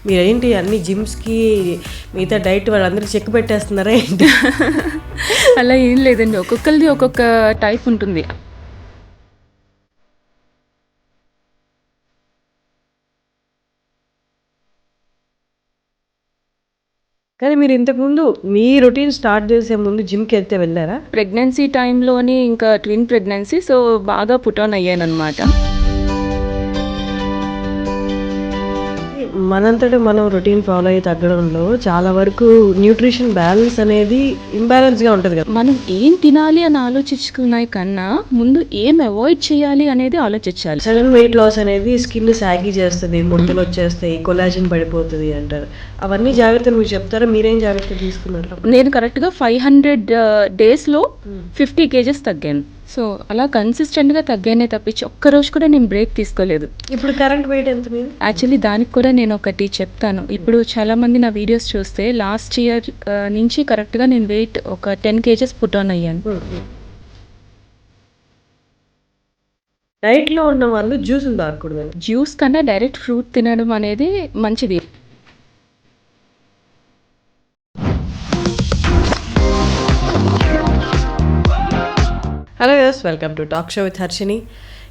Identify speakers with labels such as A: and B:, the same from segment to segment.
A: మీరేంటి అన్ని జిమ్స్కి మిగతా డైట్ వాళ్ళందరికీ చెక్ పెట్టేస్తున్నారా ఏంటి?
B: అలా ఏం లేదండి, ఒక్కొక్కరిది ఒక్కొక్క టైప్ ఉంటుంది.
A: కానీ మీరు ఇంతకుముందు మీ రొటీన్ స్టార్ట్ చేసే ముందు జిమ్కి అయితే వెళ్ళారా?
B: ప్రెగ్నెన్సీ టైంలోని ఇంకా ట్విన్ ప్రెగ్నెన్సీ, సో బాగా పుట్ ఆన్ అయ్యాను అనమాట.
A: మనంతటా మనం రొటీన్ ఫాలో అయ్యి తగ్గడంలో చాలా వరకు న్యూట్రిషన్ బ్యాలెన్స్ అనేది ఇంబ్యాలెన్స్గా ఉంటుంది కదా.
B: మనం ఏం తినాలి అని ఆలోచించుకునే కన్నా ముందు ఏం అవాయిడ్ చేయాలి అనేది ఆలోచించాలి.
A: సడన్ వెయిట్ లాస్ అనేది స్కిన్ సాగి చేస్తుంది, ముడతలు వచ్చేస్తాయి, కొలాజిన్ పడిపోతుంది అంటారు. అవన్నీ జాగ్రత్తలు మీరు చెప్తారా? మీరేం జాగ్రత్తలు తీసుకున్నారు?
B: నేను కరెక్ట్గా 500 డేస్లో 50 kgs తగ్గాను. సో అలా కన్సిస్టెంట్గా తగ్గానే తప్పించి ఒక్కరోజు కూడా నేను బ్రేక్ తీసుకోలేదు.
A: ఇప్పుడు కరెంట్ వెయిట్ ఎంత మీరు?
B: యాక్చువల్లీ దానికి కూడా నేను ఒకటి చెప్తాను. ఇప్పుడు చాలామంది నా వీడియోస్ చూస్తే లాస్ట్ ఇయర్ నుంచి కరెక్ట్గా నేను వెయిట్ ఒక 10 kgs పుట్ ఆన్ అయ్యాను.
A: డైట్లో ఉన్న వాళ్ళు జ్యూసులు తాగకూడదు.
B: జ్యూస్ కన్నా డైరెక్ట్ ఫ్రూట్ తినడం అనేది మంచిది.
A: Hello yes, welcome to talk show with Harshini.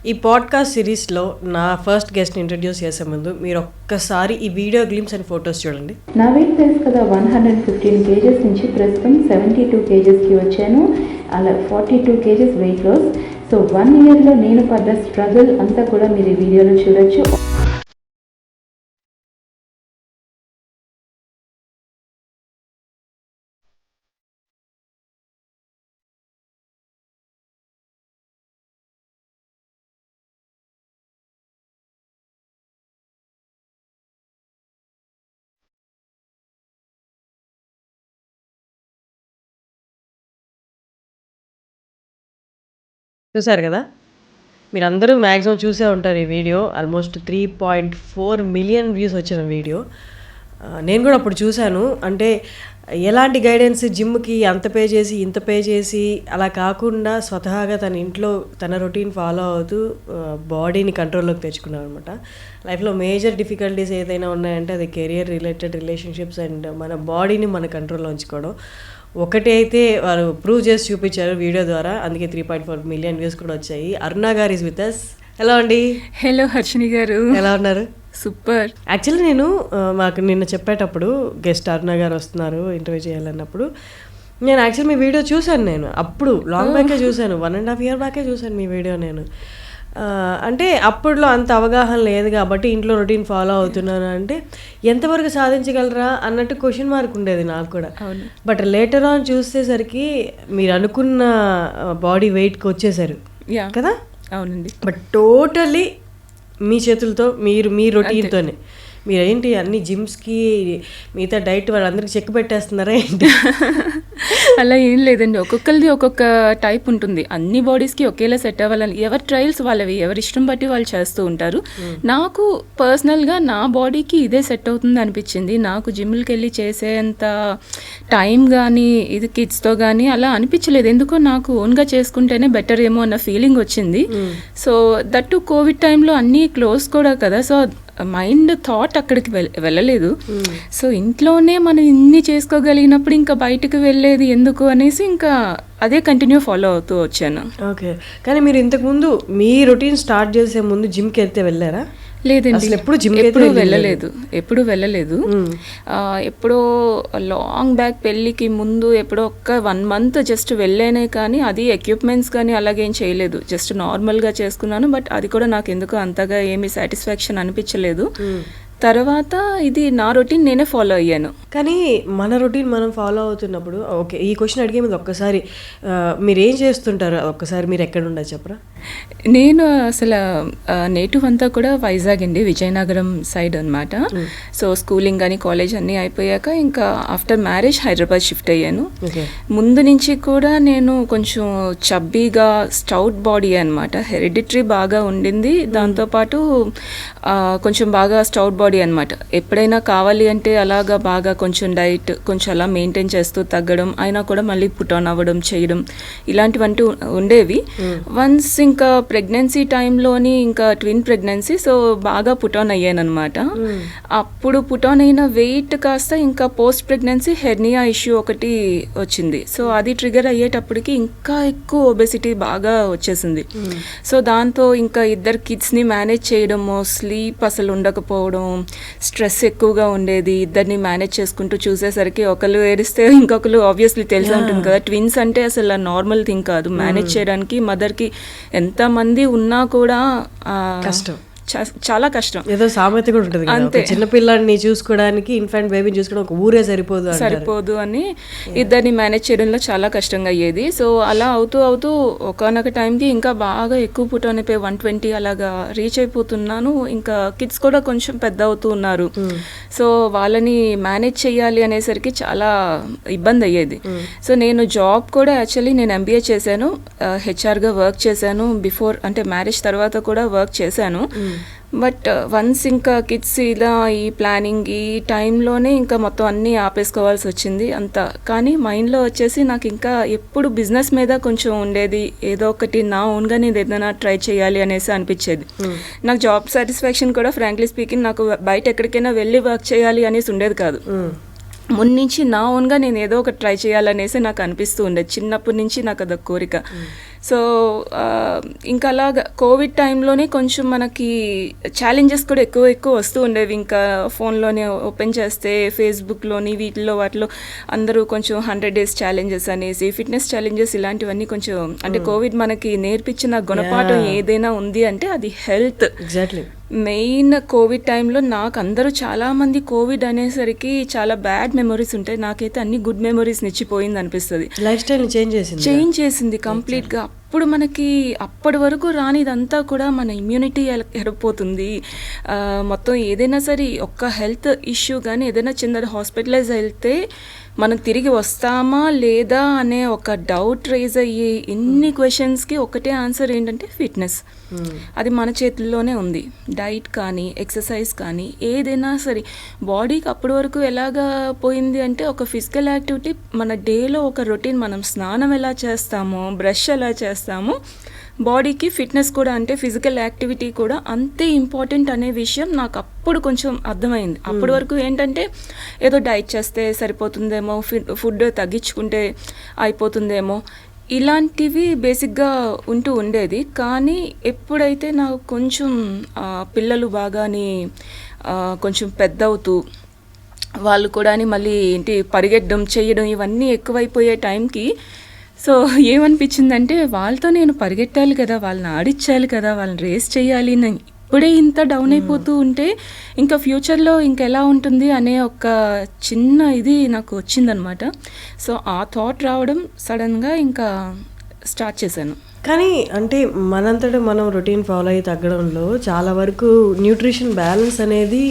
A: ఈ పాడ్కాస్ట్ సిరీస్లో నా ఫస్ట్ గెస్ట్ని ఇంట్రడ్యూస్ చేసే ముందు మీరు ఒక్కసారి ఈ వీడియో గ్లిమ్స్ అండ్ ఫొటోస్ చూడండి.
C: నా వెయిట్ తెలుసు కదా, 115 kgs నుంచి ప్రస్తుతం 72 kgsకి వచ్చాను. అలా 42 kgs వెయిట్ లాస్. సో 1 ఇయర్లో నేను పడ్డ స్ట్రగుల్ అంతా కూడా మీరు ఈ వీడియోలో చూడొచ్చు.
A: చూసారు కదా, మీరందరూ మ్యాక్సిమం చూసే ఉంటారు ఈ వీడియో. ఆల్మోస్ట్ 3.4 మిలియన్ వ్యూస్ వచ్చిన వీడియో. నేను కూడా అప్పుడు చూశాను. అంటే ఎలాంటి గైడెన్స్, జిమ్కి అంత పే చేసి ఇంత పే చేసి అలా కాకుండా స్వతహాగా తన ఇంట్లో తన రొటీన్ ఫాలో అవుతూ బాడీని కంట్రోల్లోకి తెచ్చుకున్నాను అనమాట. లైఫ్లో మేజర్ డిఫికల్టీస్ ఏదైనా ఉన్నాయంటే అది కెరియర్ రిలేటెడ్, రిలేషన్షిప్స్ అండ్ మన బాడీని మన కంట్రోల్లో ఉంచుకోవడం. ఒకటి అయితే వారు ప్రూవ్ చేసి చూపించారు వీడియో ద్వారా, అందుకే 3.4 మిలియన్ వ్యూస్ కూడా వచ్చాయి. అరుణ గారు ఈజ్ విత్ అస్. హలో అండి.
B: హలో హర్షిని గారు,
A: ఎలా ఉన్నారు?
B: సూపర్.
A: యాక్చువల్లీ నేను మాకు నిన్న చెప్పేటప్పుడు గెస్ట్ అరుణ గారు వస్తున్నారు ఇంటర్వ్యూ చేయాలన్నప్పుడు నేను యాక్చువల్లీ మీ వీడియో చూశాను. నేను అప్పుడు లాంగ్ బ్యాకే చూశాను, 1.5 year బ్యాకే చూశాను మీ వీడియో నేను. అంటే అప్పట్లో అంత అవగాహన లేదు కాబట్టి ఇంట్లో రొటీన్ ఫాలో అవుతున్నాను అంటే ఎంతవరకు సాధించగలరా అన్నట్టు క్వశ్చన్ మార్క్ ఉండేది నాకు కూడా. బట్ లేటర్ ఆన్ చూసేసరికి మీరు అనుకున్న బాడీ వెయిట్కి వచ్చేసారు కదా.
B: అవునండి.
A: బట్ టోటలీ మీ చేతులతో మీరు మీ రొటీన్తోనే. మీరేంటి అన్ని జిమ్స్కి మిగతా డైట్ వాళ్ళందరికీ చెక్ పెట్టేస్తున్నారా ఏంటి?
B: అలా ఏం లేదండి, ఒక్కొక్కరిది ఒక్కొక్క టైప్ ఉంటుంది. అన్ని బాడీస్కి ఒకేలా సెట్ అవ్వాలని ఎవరి ట్రయల్స్ వాళ్ళవి, ఎవరి ఇష్టం బట్టి వాళ్ళు చేస్తూ ఉంటారు. నాకు పర్సనల్గా నా బాడీకి ఇదే సెట్ అవుతుంది అనిపించింది. నాకు జిమ్కి వెళ్ళి చేసేంత టైం కానీ ఇది కిడ్స్తో కానీ అలా అనిపించలేదు. ఎందుకో నాకు ఓన్గా చేసుకుంటేనే బెటర్ ఏమో అన్న ఫీలింగ్ వచ్చింది. సో దట్టు కోవిడ్ టైంలో అన్నీ క్లోజ్ కూడా కదా, సో మైండ్ థాట్ అక్కడికి వెళ్ళలేదు. సో ఇంట్లోనే మనం ఇన్ని చేసుకోగలిగినప్పుడు ఇంకా బయటకు వెళ్ళేది ఎందుకు అనేసి ఇంకా అదే కంటిన్యూ ఫాలో అవుతూ వచ్చాను.
A: ఓకే, కానీ మీరు ఇంతకుముందు మీ రొటీన్ స్టార్ట్ చేసే ముందు జిమ్కి అయితే వెళ్ళారా?
B: లేదండి, ఎప్పుడు వెళ్ళలేదు. ఎప్పుడో లాంగ్ బ్యాక్ పెళ్ళికి ముందు ఎప్పుడో ఒక్క 1 month జస్ట్ వెళ్ళానే, కానీ అది ఎక్విప్మెంట్స్ కానీ అలాగేం చేయలేదు. జస్ట్ నార్మల్గా చేసుకున్నాను. బట్ అది కూడా నాకు ఎందుకు అంతగా ఏమీ సాటిస్ఫాక్షన్ అనిపించలేదు. తర్వాత ఇది నా రొటీన్ నేనే ఫాలో అయ్యాను.
A: కానీ మన రొటీన్ మనం ఫాలో అవుతున్నప్పుడు, ఓకే ఈ క్వశ్చన్ అడిగే ముందు ఒక్కసారి మీరు ఏం చేస్తుంటారు ఒక్కసారి మీరు ఎక్కడ ఉండదు చెప్పరా?
B: నేను అసలు నేటివ్ అంతా కూడా వైజాగ్ అండి, విజయనగరం సైడ్ అనమాట. సో స్కూలింగ్ కానీ కాలేజ్ అన్నీ అయిపోయాక ఇంకా ఆఫ్టర్ మ్యారేజ్ హైదరాబాద్ షిఫ్ట్ అయ్యాను. ముందు నుంచి కూడా నేను కొంచెం చబ్బీగా స్టౌట్ బాడీ అనమాట, హెరిడిటరీ బాగా ఉండింది. దాంతోపాటు కొంచెం బాగా స్టౌట్ బాడీ అనమాట. ఎప్పుడైనా కావాలి అంటే అలాగా బాగా కొంచెం డైట్ కొంచెం అలా మెయింటైన్ చేస్తూ తగ్గడం, అయినా కూడా మళ్ళీ పుట్ ఆన్ అవ్వడం చేయడం ఇలాంటివంటూ ఉండేవి. వన్స్ ఇంకా ప్రెగ్నెన్సీ టైంలోని ఇంకా ట్విన్ ప్రెగ్నెన్సీ, సో బాగా పుట్ ఆన్ అయ్యాను అనమాట. అప్పుడు పుట్ ఆన్ అయిన వెయిట్ కాస్త ఇంకా పోస్ట్ ప్రెగ్నెన్సీ హెర్నియా ఇష్యూ ఒకటి వచ్చింది. సో అది ట్రిగర్ అయ్యేటప్పటికి ఇంకా ఎక్కువ ఒబెసిటీ బాగా వచ్చేసింది. సో దాంతో ఇంకా 2 కిడ్స్ని మేనేజ్ చేయడము, స్లీప్ అసలు ఉండకపోవడం, స్ట్రెస్ ఎక్కువగా ఉండేది. 2ని మేనేజ్ చేసుకుంటూ చూసేసరికి ఒకళ్ళు ఏడిస్తే ఇంకొకరు ఆబ్వియస్లీ తెలిసే ఉంటుంది కదా, ట్విన్స్ అంటే అసలు నార్మల్ థింగ్ కాదు. మేనేజ్ చేయడానికి మదర్కి ఎంతమంది ఉన్నా కూడా
A: కష్టం,
B: చాలా కష్టం.
A: ఏదో సామెత కూడా ఉంటుంది అంతే, చిన్న పిల్లాడిని చూసుకోవడానికి, ఇన్ఫాంట్ బేబీని చూసుకోవడం ఒక ఊరే సరిపోదు
B: అని 2ని మేనేజ్ చేయడంలో చాలా కష్టంగా అయ్యేది. సో అలా అవుతూ అవుతూ ఒకనొక టైంకి ఇంకా బాగా ఎక్కువ పుట్ ఆన్ అయిపోయి 120 అలాగా రీచ్ అయిపోతున్నాను. ఇంకా కిడ్స్ కూడా కొంచెం పెద్ద అవుతూ ఉన్నారు. సో వాళ్ళని మేనేజ్ చేయాలి అనేసరికి చాలా ఇబ్బంది అయ్యేది. సో నేను జాబ్ కూడా యాక్చువల్లీ నేను MBA చేశాను, హెచ్ఆర్గా వర్క్ చేశాను. బిఫోర్ అంటే మ్యారేజ్ తర్వాత కూడా వర్క్ చేశాను. బట్ వన్స్ ఇంకా కిడ్స్ ఇలా ఈ ప్లానింగ్ ఈ టైంలోనే ఇంకా మొత్తం అన్నీ ఆపేసుకోవాల్సి వచ్చింది అంతా. కానీ మైండ్లో వచ్చేసి నాకు ఇంకా ఎప్పుడు బిజినెస్ మీద కొంచెం ఉండేది, ఏదో ఒకటి నా ఓన్గా నేను ఏదైనా ట్రై చేయాలి అనేసి అనిపించేది. నాకు జాబ్ సాటిస్ఫాక్షన్ కూడా ఫ్రాంక్లీ స్పీకింగ్ నాకు బయట ఎక్కడికైనా వెళ్ళి వర్క్ చేయాలి అనేసి ఉండేది కాదు. ముందు నుంచి నా ఓన్గా నేను ఏదో ఒకటి ట్రై చేయాలనేసి నాకు అనిపిస్తూ ఉండేది. చిన్నప్పటి నుంచి నాకు అదొక కోరిక. సో ఇంకా అలాగా కోవిడ్ టైంలోనే కొంచెం మనకి ఛాలెంజెస్ కూడా ఎక్కువ వస్తూ ఉండేవి. ఇంకా ఫోన్లోనే ఓపెన్ చేస్తే ఫేస్బుక్లోని వీటిలో వాటిలో అందరూ కొంచెం 100 days ఛాలెంజెస్ అనేసి, ఫిట్నెస్ ఛాలెంజెస్ ఇలాంటివన్నీ కొంచెం అంటే కోవిడ్ మనకి నేర్పించిన గుణపాఠం ఏదైనా ఉంది అంటే అది హెల్త్.
A: ఎగ్జాక్ట్లీ.
B: మెయిన్ కోవిడ్ టైంలో నాకు అందరూ చాలామంది కోవిడ్ అనేసరికి చాలా బ్యాడ్ మెమరీస్ ఉంటాయి. నాకైతే అన్ని గుడ్ మెమరీస్ నిచ్చిపోయింది అనిపిస్తుంది.
A: లైఫ్ స్టైల్ చేంజ్ చేసింది
B: కంప్లీట్గా. అప్పుడు మనకి అప్పటి వరకు రానిదంతా కూడా మన ఇమ్యూనిటీ ఎరపోతుంది. మొత్తం ఏదైనా సరే ఒక్క హెల్త్ ఇష్యూ కానీ ఏదైనా చిన్నది హాస్పిటలైజ్ వెళ్తే మనం తిరిగి వస్తామా లేదా అనే ఒక డౌట్ రైజ్ అయ్యి ఎన్ని క్వశ్చన్స్కి ఒకటే ఆన్సర్ ఏంటంటే ఫిట్నెస్. అది మన చేతుల్లోనే ఉంది. డైట్ కానీ ఎక్సర్సైజ్ కానీ ఏదైనా సరే బాడీకి అప్పటి వరకు ఎలాగా పోయింది అంటే ఒక ఫిజికల్ యాక్టివిటీ మన డేలో ఒక రొటీన్, మనం స్నానం ఎలా చేస్తామో, బ్రష్ ఎలా చేస్తామో, బాడీకి ఫిట్నెస్ కూడా అంటే ఫిజికల్ యాక్టివిటీ కూడా అంతే ఇంపార్టెంట్ అనే విషయం నాకు అప్పుడు కొంచెం అర్థమైంది. అప్పటి వరకు ఏంటంటే ఏదో డైట్ చేస్తే సరిపోతుందేమో, ఫుడ్ తగ్గించుకుంటే అయిపోతుందేమో, ఇలాంటివి బేసిక్గా ఉంటూ ఉండేది. కానీ ఎప్పుడైతే నాకు కొంచెం పిల్లలు బాగాని కొంచెం పెద్ద అవుతూ వాళ్ళు కూడా మళ్ళీ ఏంటి పరిగెట్టడం చేయడం ఇవన్నీ ఎక్కువైపోయే టైంకి సో ఏమనిపించిందంటే వాళ్ళతో నేను పరిగెట్టాలి కదా, వాళ్ళని ఆడిచ్చాలి కదా, వాళ్ళని రేస్ చేయాలి. నేను ఇప్పుడే ఇంత డౌన్ అయిపోతూ ఉంటే ఇంకా ఫ్యూచర్లో ఇంకెలా ఉంటుంది అనే ఒక చిన్న ఇది నాకు వచ్చిందనమాట. సో ఆ థాట్ రావడం సడన్గా ఇంకా స్టార్ట్ చేశాను.
A: కానీ అంటే మనంతటా మనం రొటీన్ ఫాలో అయ్యి తగ్గడంలో చాలా వరకు న్యూట్రిషన్ బ్యాలెన్స్ అనేది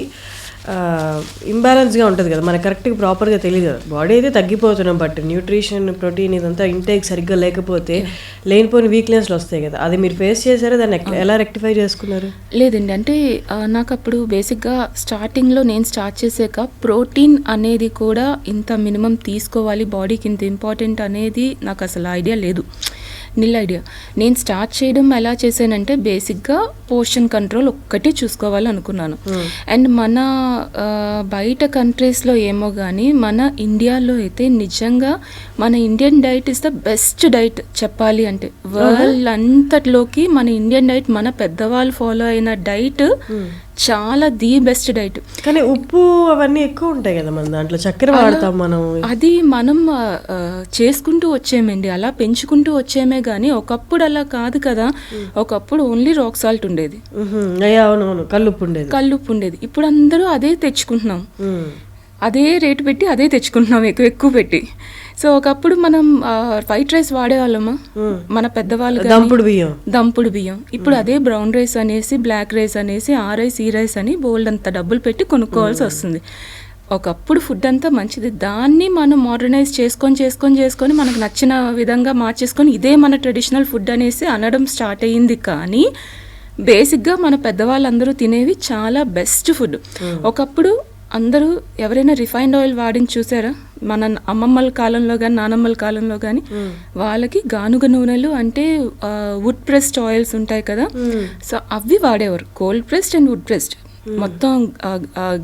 A: ఇంబ్యాలెన్స్గా ఉంటుంది కదా, మనకు కరెక్ట్గా ప్రాపర్గా తెలియదు కదా. బాడీ అయితే తగ్గిపోతున్నాం, బట్ న్యూట్రిషన్ ప్రోటీన్ ఇదంతా ఇంటేక్ సరిగ్గా లేకపోతే లేనిపోయిన వీక్నెస్లు వస్తాయి కదా. అది మీరు ఫేస్ చేశారా, దాన్ని ఎలా రెక్టిఫై చేసుకున్నారు?
B: లేదండి, అంటే నాకు అప్పుడు బేసిక్గా స్టార్టింగ్లో నేను స్టార్ట్ చేసాక ప్రోటీన్ అనేది కూడా ఇంత మినిమం తీసుకోవాలి, బాడీకి ఇంత ఇంపార్టెంట్ అనేది నాకు అసలు ఐడియా లేదు, నిల్ ఐడియా. నేను స్టార్ట్ చేయడం ఎలా చేశానంటే బేసిక్గా పోర్షన్ కంట్రోల్ ఒక్కటే చూసుకోవాలి అనుకున్నాను. అండ్ మన బయట కంట్రీస్లో ఏమో కానీ మన ఇండియాలో అయితే నిజంగా మన Indian diet is the best diet చెప్పాలి అంటే. వరల్డ్ అంతట్లోకి మన ఇండియన్ డైట్, మన పెద్దవాళ్ళు ఫాలో అయిన డైట్ చాలా ది బెస్ట్ డైట్.
A: కానీ ఉప్పు అవన్నీ ఎక్కువ ఉంటాయి కదా మన దాంట్లో, చక్కెర వాడతాం మనం.
B: అది మనం చేసుకుంటూ వచ్చేమండి, అలా పెంచుకుంటూ వచ్చేమే కానీ ఒకప్పుడు అలా కాదు కదా. ఒకప్పుడు ఓన్లీ రాక్ సాల్ట్ ఉండేది,
A: అవునవును, కల్లుప్పు
B: ఉండేది. ఇప్పుడు అందరూ అదే తెచ్చుకుంటున్నాం, అదే రేటు పెట్టి అదే తెచ్చుకుంటున్నాం ఎక్కువ పెట్టి. సో ఒకప్పుడు మనం వైట్ రైస్ వాడేవాళ్ళమా మన పెద్దవాళ్ళు, దంపుడు బియ్యం. ఇప్పుడు అదే బ్రౌన్ రైస్ అనేసి, బ్లాక్ రైస్ అనేసి, ఆ రైస్ ఈ రైస్ అని బోల్డ్ అంత డబ్బులు పెట్టి కొనుక్కోవాల్సి వస్తుంది. ఒకప్పుడు ఫుడ్ అంతా మంచిది, దాన్ని మనం మోడర్నైజ్ చేసుకొని మనకు నచ్చిన విధంగా మార్చేసుకొని ఇదే మన ట్రెడిషనల్ ఫుడ్ అనేసి అనడం స్టార్ట్ అయ్యింది. కానీ బేసిక్గా మన పెద్దవాళ్ళందరూ తినేవి చాలా బెస్ట్ ఫుడ్. ఒకప్పుడు అందరూ ఎవరైనా రిఫైన్డ్ ఆయిల్ వాడిని చూసారా? మన అమ్మమ్మల కాలంలో కానీ నానమ్మల కాలంలో కానీ వాళ్ళకి గానుగ నూనెలు అంటే వుడ్ ప్రెస్డ్ ఆయిల్స్ ఉంటాయి కదా, సో అవి వాడేవారు. Cold pressed and would pressed మొత్తం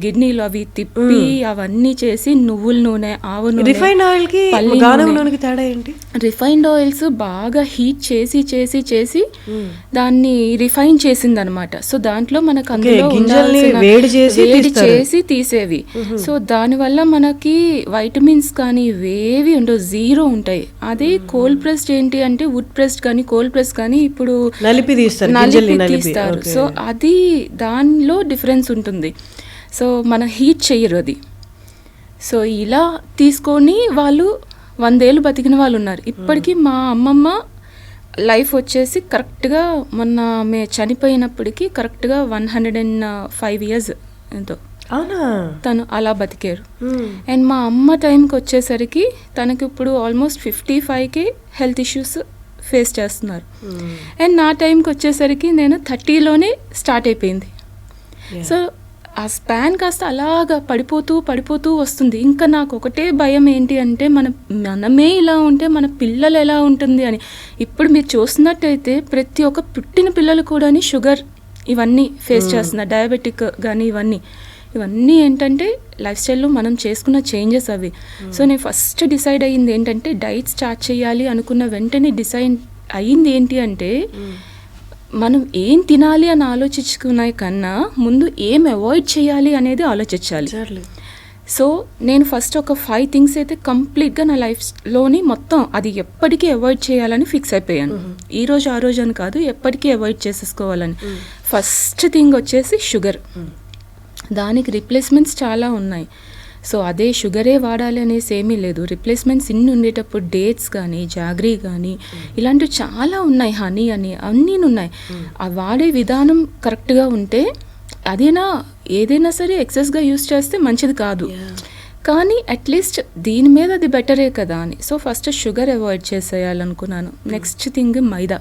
B: గిడ్నీలు అవి తిప్పి అవన్నీ చేసి నువ్వుల నూనె, ఆవ నూనె,
A: రిఫైన్డ్ ఆయిల్ కి గానుగ నూనెకి తేడా ఏంటి?
B: రిఫైన్డ్ ఆయిల్స్ బాగా హీట్ చేసి చేసి చేసి దాన్ని రిఫైన్ చేసింది అనమాట. సో దాంట్లో మనకు అందులో
A: వేడి
B: చేసి తీసేవి. సో దానివల్ల మనకి వైటమిన్స్ కానీ ఇవేవి ఉండవు, జీరో ఉంటాయి. అదే కోల్డ్ ప్రెస్డ్ ఏంటి అంటే వుడ్ ప్రెస్డ్ కానీ కోల్డ్ ప్రెస్ కానీ ఇప్పుడు
A: నలిపి
B: తీస్తారు. సో అది దానిలో డిఫరెన్స్ ఉంటుంది. సో మన హీట్ చెయ్యరు అది. సో ఇలా తీసుకొని వాళ్ళు 100 ఏళ్ళు బతికిన వాళ్ళు ఉన్నారు. ఇప్పటికీ మా అమ్మమ్మ లైఫ్ వచ్చేసి కరెక్ట్గా మొన్న ఆమె చనిపోయినప్పటికీ కరెక్ట్గా 105 ఇయర్స్ ఎంతో తను అలా బతికారు. అండ్ మా అమ్మ టైంకి వచ్చేసరికి తనకి ఇప్పుడు ఆల్మోస్ట్ 55కే హెల్త్ ఇష్యూస్ ఫేస్ చేస్తున్నారు. అండ్ నా టైంకి వచ్చేసరికి నేను 30లోనే స్టార్ట్ అయిపోయింది. సో ఆ స్పాన్ కాస్త అలాగా పడిపోతూ వస్తుంది. ఇంకా నాకు ఒకటే భయం ఏంటి అంటే మనమే ఇలా ఉంటే మన పిల్లలు ఎలా ఉంటుంది అని. ఇప్పుడు మీరు చూస్తున్నట్టయితే ప్రతి ఒక్క పుట్టిన పిల్లలు కూడా షుగర్ ఇవన్నీ ఫేస్ చేస్తున్నారు, డయాబెటిక్ కానీ ఇవన్నీ ఏంటంటే లైఫ్ స్టైల్లో మనం చేసుకున్న చేంజెస్ అవి. సో నేను ఫస్ట్ డిసైడ్ అయ్యింది ఏంటంటే డైట్ స్టార్ట్ చేయాలి అనుకున్న వెంటనే డిసైడ్ అయ్యింది ఏంటి అంటే మనం ఏం తినాలి అని ఆలోచించుకునే కన్నా ముందు ఏం అవాయిడ్ చేయాలి అనేది ఆలోచించాలి. సో నేను ఫస్ట్ ఒక 5 థింగ్స్ అయితే కంప్లీట్గా నా లైఫ్లోని మొత్తం అది ఎప్పటికీ అవాయిడ్ చేయాలని ఫిక్స్ అయిపోయాను. ఈ రోజు ఆ రోజు అని కాదు, ఎప్పటికీ అవాయిడ్ చేసేసుకోవాలని. ఫస్ట్ థింగ్ వచ్చేసి షుగర్. దానికి రిప్లేస్మెంట్స్ చాలా ఉన్నాయి. సో అదే షుగరే వాడాలి అనేసి ఏమీ లేదు. రిప్లేస్మెంట్స్ ఇన్ని ఉండేటప్పుడు డేట్స్ కానీ జాగ్రీ కానీ ఇలాంటివి చాలా ఉన్నాయి, హనీ అని అన్నీ ఉన్నాయి. ఆ వాడే విధానం కరెక్ట్గా ఉంటే ఏదైనా సరే ఎక్సెస్గా యూస్ చేస్తే మంచిది కాదు, కానీ అట్లీస్ట్ దీని మీద అది బెటరే కదా అని. సో ఫస్ట్ షుగర్ అవాయిడ్ చేసేయాలనుకున్నాను. Next thing maida.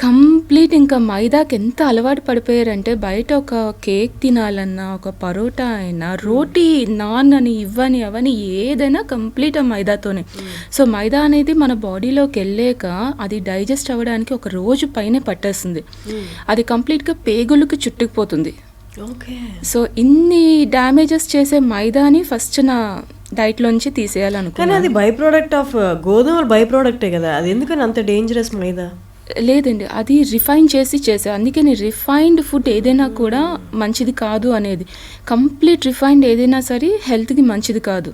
B: కంప్లీట్ ఇంకా మైదాకి ఎంత అలవాటు పడిపోయారంటే బయట ఒక కేక్ తినాలన్నా, ఒక పరోటా అయినా, రోటీ, నాన్ అని ఇవ్వని అవని ఏదైనా కంప్లీట్ ఆ మైదాతోనే. సో మైదా అనేది మన బాడీలోకి వెళ్ళాక అది డైజెస్ట్ అవ్వడానికి ఒక రోజు పైనే పట్టేస్తుంది. అది కంప్లీట్గా పేగులకు చుట్టుకుపోతుంది. సో ఇన్ని డ్యామేజెస్ చేసే మైదాని ఫస్ట్ నా డైట్లోంచి తీసేయాలనుకున్నాను.
A: అది బై ప్రోడక్ట్ ఆఫ్ గోధుమలు, బై ప్రోడక్టే కదా, అది ఎందుకని అంత డేంజరస్ మైదా?
B: లేదండి, అది రిఫైన్ చేసే అందుకని రిఫైన్డ్ ఫుడ్ ఏదైనా కూడా మంచిది కాదు అనేది. కంప్లీట్ రిఫైన్డ్ ఏదైనా సరే హెల్త్కి మంచిది కాదు.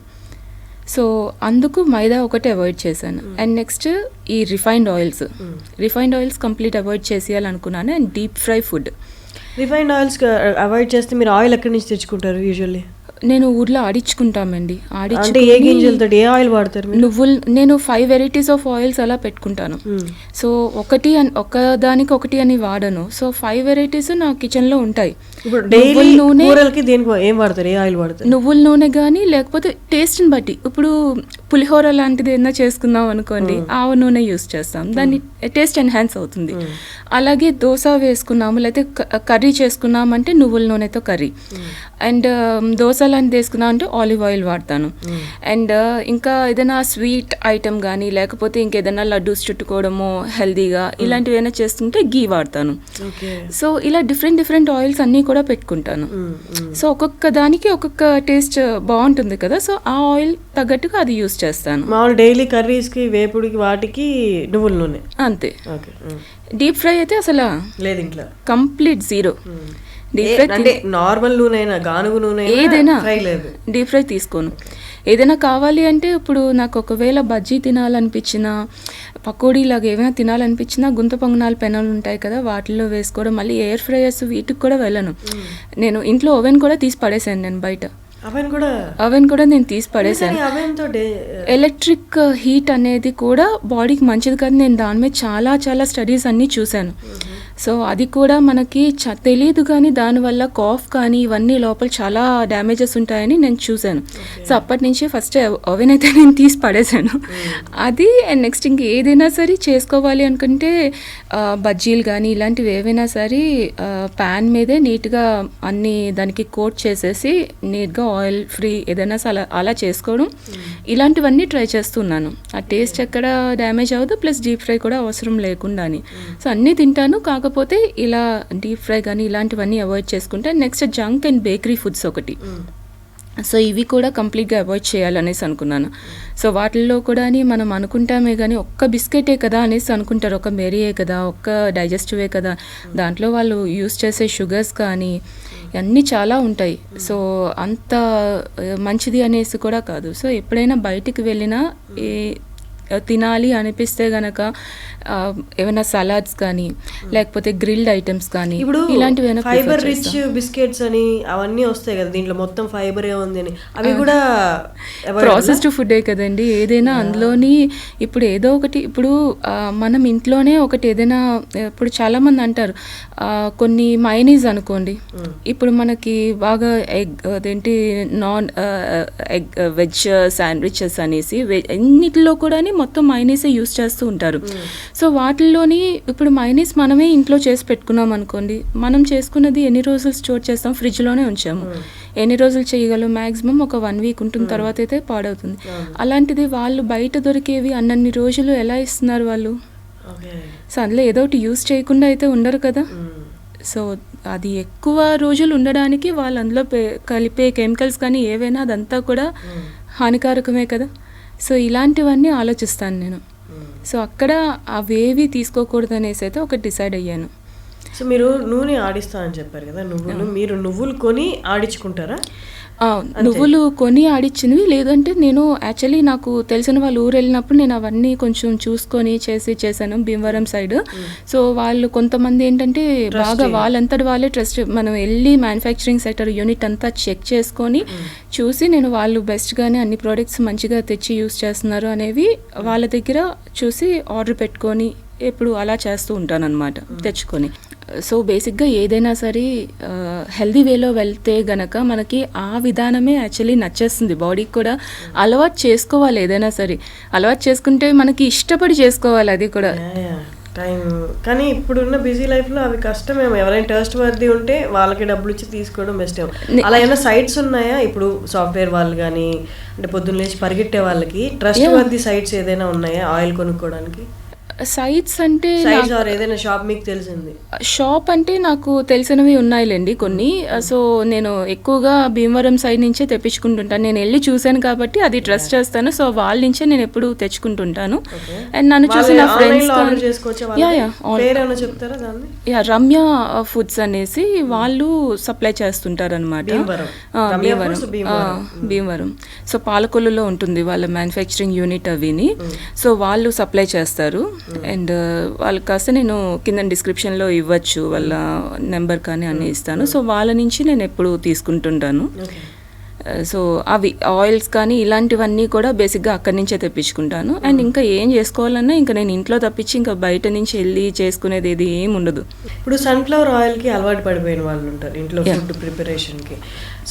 B: సో అందుకు మైదా ఒకటే అవాయిడ్ చేశాను. అండ్ నెక్స్ట్ ఈ రిఫైన్డ్ ఆయిల్స్ కంప్లీట్ అవాయిడ్ చేసేయాలనుకున్నాను. And deep fry food.
A: Refined oils avoid చేస్తే మీరు ఆయిల్ ఎక్కడి నుంచి తెచ్చుకుంటారు యూజువల్లీ?
B: నేను ఊర్లో ఆడించుకుంటామండి.
A: ఏ గింజలతో ఏ ఆయిల్ వాడతారు?
B: నువ్వులు. నేను 5 వెరైటీస్ ఆఫ్ ఆయిల్స్ అలా పెట్టుకుంటాను. సో ఒకదానికి ఒకటి అని వాడను. సో 5 వెరైటీస్ నా కిచెన్లో ఉంటాయి.
A: నువ్వుల నూనె ఏం వాడతారు? ఏ ఆయిల్ వాడతారు?
B: నువ్వుల నూనె కానీ లేకపోతే టేస్ట్ని బట్టి. ఇప్పుడు పులిహోర లాంటిది ఏదైనా చేసుకుందాం అనుకోండి, ఆవ నూనె యూస్ చేస్తాం, దాన్ని టేస్ట్ ఎన్హాన్స్ అవుతుంది. అలాగే దోశ వేసుకున్నాము లేకపోతే కర్రీ చేసుకున్నామంటే నువ్వుల నూనెతో కర్రీ. అండ్ దోశ లాంటిది వేసుకున్నాం అంటే ఆలివ్ ఆయిల్ వాడతాను. అండ్ ఇంకా ఏదైనా స్వీట్ ఐటమ్ కానీ లేకపోతే ఇంకేదైనా లడ్డూస్ చుట్టుకోవడము హెల్దీగా ఇలాంటివి ఏమైనా చేస్తుంటే గీ వాడతాను. సో ఇలా డిఫరెంట్ ఆయిల్స్ అన్నీ కూడా పెట్టుకుంటాను. సో ఒక్కొక్క దానికి ఒక్కొక్క టేస్ట్ బాగుంటుంది కదా, సో ఆ ఆయిల్ తగ్గట్టుగా అది యూస్ చేస్తాను.
A: మామూలు డైలీ కర్రీస్కి, వేపుడికి, వాటికి నువ్వుల నూనె అంతే.
B: డీప్ ఫ్రై అయితే అసలు
A: లేదు ఇంట్లో,
B: కంప్లీట్ జీరో.
A: అంటే నార్మల్ నూనె అయినా గానుగ నూనె
B: ఏదైనా డీప్ ఫ్రై తీసుకోను. ఏదైనా కావాలి అంటే ఇప్పుడు నాకు ఒకవేళ బజ్జీ తినాలనిపించినా, పకోడీ లాగా ఏమైనా తినాలనిపించినా గుంత పొంగనాల పెనాలు ఉంటాయి కదా, వాటిల్లో వేసుకోవడం. మళ్ళీ ఎయిర్ ఫ్రైయర్స్ వీటికి కూడా వెళ్ళను నేను. ఇంట్లో ఓవెన్ కూడా తీసి పడేసాను నేను. బయట ఓవెన్ కూడా నేను తీసి పడేసాను. ఎలక్ట్రిక్ హీట్ అనేది కూడా బాడీకి మంచిది కాదు. నేను దాని మీద చాలా స్టడీస్ అన్నీ చూశాను. సో అది కూడా మనకి తెలియదు, కానీ దానివల్ల కాఫ్ కానీ ఇవన్నీ లోపల చాలా డ్యామేజెస్ ఉంటాయని నేను చూశాను. సో అప్పటి నుంచి ఫస్ట్ ఓవెన్ అయితే నేను తీసి పడేశాను. అది అండ్ నెక్స్ట్ ఇంక ఏదైనా సరే చేసుకోవాలి అనుకుంటే బజ్జీలు కానీ ఇలాంటివి ఏవైనా సరే ప్యాన్ మీదే నీట్గా అన్ని దానికి కోట్ చేసేసి నీట్గా ఆయిల్ ఫ్రీ ఏదైనా అలా చేసుకోవడం, ఇలాంటివన్నీ ట్రై చేస్తున్నాను. ఆ టేస్ట్ ఎక్కడ డ్యామేజ్ అవ్వదు, ప్లస్ డీప్ ఫ్రై కూడా అవసరం లేకుండా అని. సో అన్నీ తింటాను, కాకపోతే ఇలా డీప్ ఫ్రై కానీ ఇలాంటివన్నీ అవాయిడ్ చేసుకుంటే. Next junk and bakery foods ఒకటి, సో ఇవి కూడా కంప్లీట్గా అవాయిడ్ చేయాలనేసి అనుకున్నాను. సో వాటిల్లో కూడా మనం అనుకుంటామే కానీ ఒక్క బిస్కెటే కదా అనేసి అనుకుంటారు, ఒక మెరీయే కదా, ఒక్క డైజెస్టివే కదా, దాంట్లో వాళ్ళు యూస్ చేసే షుగర్స్ కానీ అన్నీ చాలా ఉంటాయి. సో అంత మంచిది అనేసి కూడా కాదు. సో ఎప్పుడైనా బయటికి వెళ్ళినా తినాలి అనిపిస్తే గనక ఏమైనా సలాడ్స్ కానీ లేకపోతే గ్రిల్డ్ ఐటమ్స్ కానీ
A: ఇప్పుడు
B: ఇలాంటివి
A: ఫైబర్ రిచ్ బిస్కెట్స్ అని అవన్నీ వస్తాయి కదా, దీంట్లో మొత్తం ఫైబరే ఉంది అని, అవి కూడా
B: ప్రాసెస్డ్ ఫుడ్డే కదండి ఏదైనా. అందులోని ఇప్పుడు ఏదో ఒకటి, ఇప్పుడు మనం ఇంట్లోనే ఒకటి ఏదైనా, ఇప్పుడు చాలామంది అంటారు కొన్ని మైనీస్ అనుకోండి, ఇప్పుడు మనకి బాగా అదేంటి నాన్ ఎగ్ వెజ్ శాండ్విచెస్ అనేసి అన్నిటిలో కూడా మొత్తం మైనీసే యూస్ చేస్తూ ఉంటారు. సో వాటిల్లోని ఇప్పుడు మైనీస్ మనమే ఇంట్లో చేసి పెట్టుకున్నాం అనుకోండి, మనం చేసుకున్నది ఎన్ని రోజులు స్టోర్ చేస్తాం, ఫ్రిడ్జ్లోనే ఉంచాము, ఎన్ని రోజులు చేయగలం, మ్యాక్సిమం ఒక 1 వీక్ ఉంటుంది, తర్వాత అయితే పాడవుతుంది. అలాంటిది వాళ్ళు బయట దొరికేవి అన్నన్ని రోజులు ఎలా ఇస్తున్నారు వాళ్ళు? సో అందులో ఏదో ఒకటి యూస్ చేయకుండా అయితే ఉండరు కదా. సో అది ఎక్కువ రోజులు ఉండడానికి వాళ్ళు అందులో కలిపే కెమికల్స్ కానీ ఏవైనా అదంతా కూడా హానికారకమే కదా. సో ఇలాంటివన్నీ ఆలోచిస్తాను నేను. సో అక్కడ అవేవి తీసుకోకూడదు అనేసి అయితే ఒకటి డిసైడ్ అయ్యాను.
A: సో మీరు నూనె ఆడిస్తానని చెప్పారు కదా, మీరు నువ్వులు కొని ఆడించుకుంటారా?
B: నువ్వులు కొని ఆడిచ్చినవి, లేదంటే నేను యాక్చువల్లీ నాకు తెలిసిన వాళ్ళు ఊరు వెళ్ళినప్పుడు నేను అవన్నీ కొంచెం చూసుకొని చేశాను భీమవరం సైడ్. సో వాళ్ళు కొంతమంది ఏంటంటే బాగా వాళ్ళంతటి వాళ్ళే ట్రస్ట్, మనం వెళ్ళి మ్యానుఫ్యాక్చరింగ్ సెక్టర్ యూనిట్ అంతా చెక్ చేసుకొని చూసి నేను వాళ్ళు బెస్ట్గానే అన్ని ప్రోడక్ట్స్ మంచిగా తెచ్చి యూస్ చేస్తున్నారు అనేవి వాళ్ళ దగ్గర చూసి ఆర్డర్ పెట్టుకొని ఎప్పుడు అలా చేస్తూ ఉంటాను అనమాట తెచ్చుకొని. సో బేసిక్గా ఏదైనా సరే హెల్దీ వేలో వెళ్తే గనక మనకి ఆ విధానమే యాక్చువల్లీ నచ్చేస్తుంది, బాడీకి కూడా అలవాటు చేసుకోవాలి. ఏదైనా సరే అలవాటు చేసుకుంటే మనకి ఇష్టపడి చేసుకోవాలి అది కూడా
A: టైం. కానీ ఇప్పుడున్న బిజీ లైఫ్లో అవి కష్టమేమో, ఎవరైనా ట్రస్ట్ వర్ది ఉంటే వాళ్ళకి డబ్బులు ఇచ్చి తీసుకోవడం బెస్ట్ ఏమో. అలా ఏమైనా సైట్స్ ఉన్నాయా ఇప్పుడు సాఫ్ట్వేర్ వాళ్ళు కానీ, అంటే పొద్దున్న లేచి పరిగెట్టే వాళ్ళకి ట్రస్ట్ వర్ది సైట్స్ ఏదైనా ఉన్నాయా ఆయిల్ కొనుక్కోవడానికి?
B: సైట్స్ అంటే
A: ఏదైనా షాప్ మీకు తెలిసింది?
B: షాప్ అంటే నాకు తెలిసినవి ఉన్నాయిలేండి కొన్ని. సో నేను ఎక్కువగా భీమవరం సైడ్ నుంచే తెప్పించుకుంటుంటాను, నేను వెళ్ళి చూశాను కాబట్టి అది ట్రస్ట్ చేస్తాను. సో వాళ్ళ నుంచే నేను ఎప్పుడు తెచ్చుకుంటుంటాను. అండ్ నన్ను చూసిన ఫ్రెండ్స్ రమ్య ఫుడ్స్ అనేసి వాళ్ళు సప్లై చేస్తుంటారు అనమాట భీమవరం. సో పాలకొల్లులో ఉంటుంది వాళ్ళ మ్యానుఫ్యాక్చరింగ్ యూనిట్ అవిని. సో వాళ్ళు సప్లై చేస్తారు. అండ్ వాళ్ళకి కాస్త నేను కింద డిస్క్రిప్షన్లో ఇవ్వచ్చు వాళ్ళ నెంబర్ కానీ అన్నీ ఇస్తాను. సో వాళ్ళ నుంచి నేను ఎప్పుడు తీసుకుంటుంటాను. సో అవి ఆయిల్స్ కానీ ఇలాంటివన్నీ కూడా బేసిక్గా అక్కడి నుంచే తెప్పించుకుంటాను. అండ్ ఇంకా ఏం చేసుకోవాలన్నా ఇంకా నేను ఇంట్లో తప్పించి ఇంకా బయట నుంచి వెళ్ళి చేసుకునేది ఏది ఏమి ఉండదు.
A: ఇప్పుడు సన్ఫ్లవర్ ఆయిల్కి అలవాటు పడిపోయిన వాళ్ళు ఉంటారు ఇంట్లో ఫుడ్ ప్రిపరేషన్కి.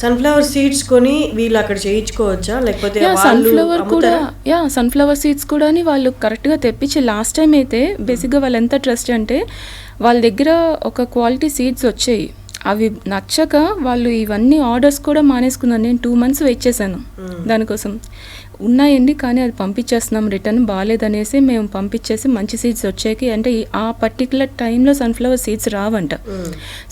A: సన్ఫ్లవర్ సీడ్స్ కొని వీళ్ళు అక్కడ చేయించుకోవచ్చా, లేకపోతే
B: సన్ఫ్లవర్ సీడ్స్ కూడా వాళ్ళు కరెక్ట్గా తెప్పించి లాస్ట్ టైం అయితే బేసిక్గా వాళ్ళు ఎంత ట్రస్ట్ అంటే వాళ్ళ దగ్గర ఒక క్వాలిటీ సీడ్స్ వచ్చాయి, అవి నచ్చక వాళ్ళు ఇవన్నీ ఆర్డర్స్ కూడా మానేసుకున్నాను. నేను 2 months వెయిట్ చేశాను దానికోసం. ఉన్నాయండి కానీ అది పంపించేస్తున్నాం రిటర్న్, బాగాలేదనేసి మేము పంపించేసి మంచి సీడ్స్ వచ్చాయి. అంటే ఆ పర్టికులర్ టైంలో సన్ఫ్లవర్ సీడ్స్ రావంట.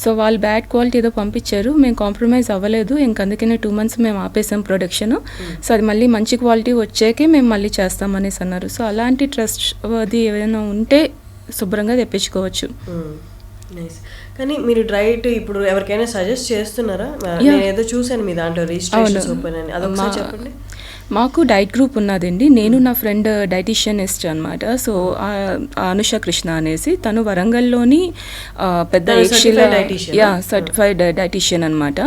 B: సో వాళ్ళు బ్యాడ్ క్వాలిటీ ఏదో పంపించారు, మేము కాంప్రమైజ్ అవ్వలేదు, అందుకనే 2 months మేము ఆపేసాం ప్రొడక్షన్. సో అది మళ్ళీ మంచి క్వాలిటీ వచ్చాకే మేము మళ్ళీ చేస్తామనేసి అన్నారు. సో అలాంటి ట్రస్ట్ అది ఏదైనా ఉంటే శుభ్రంగా తెప్పించుకోవచ్చు.
A: కానీ మీరు డైట్ ఇప్పుడు ఎవరికైనా సజెస్ట్ చేస్తున్నారా? నేను ఏదో చూసాను మీ దాంట్లో రిజిస్ట్రేషన్ ఓపెన్ అని, అదొకసారి చెప్పండి.
B: మాకు డైట్ గ్రూప్ ఉన్నదండి. నేను నా ఫ్రెండ్ డైటీషియనిస్ట్ అనమాట. సో అనుష కృష్ణ అనేసి, తను వరంగల్లోని పెద్ద ఏక్షిలా సర్టిఫైడ్ డైటీషియన్ అనమాట.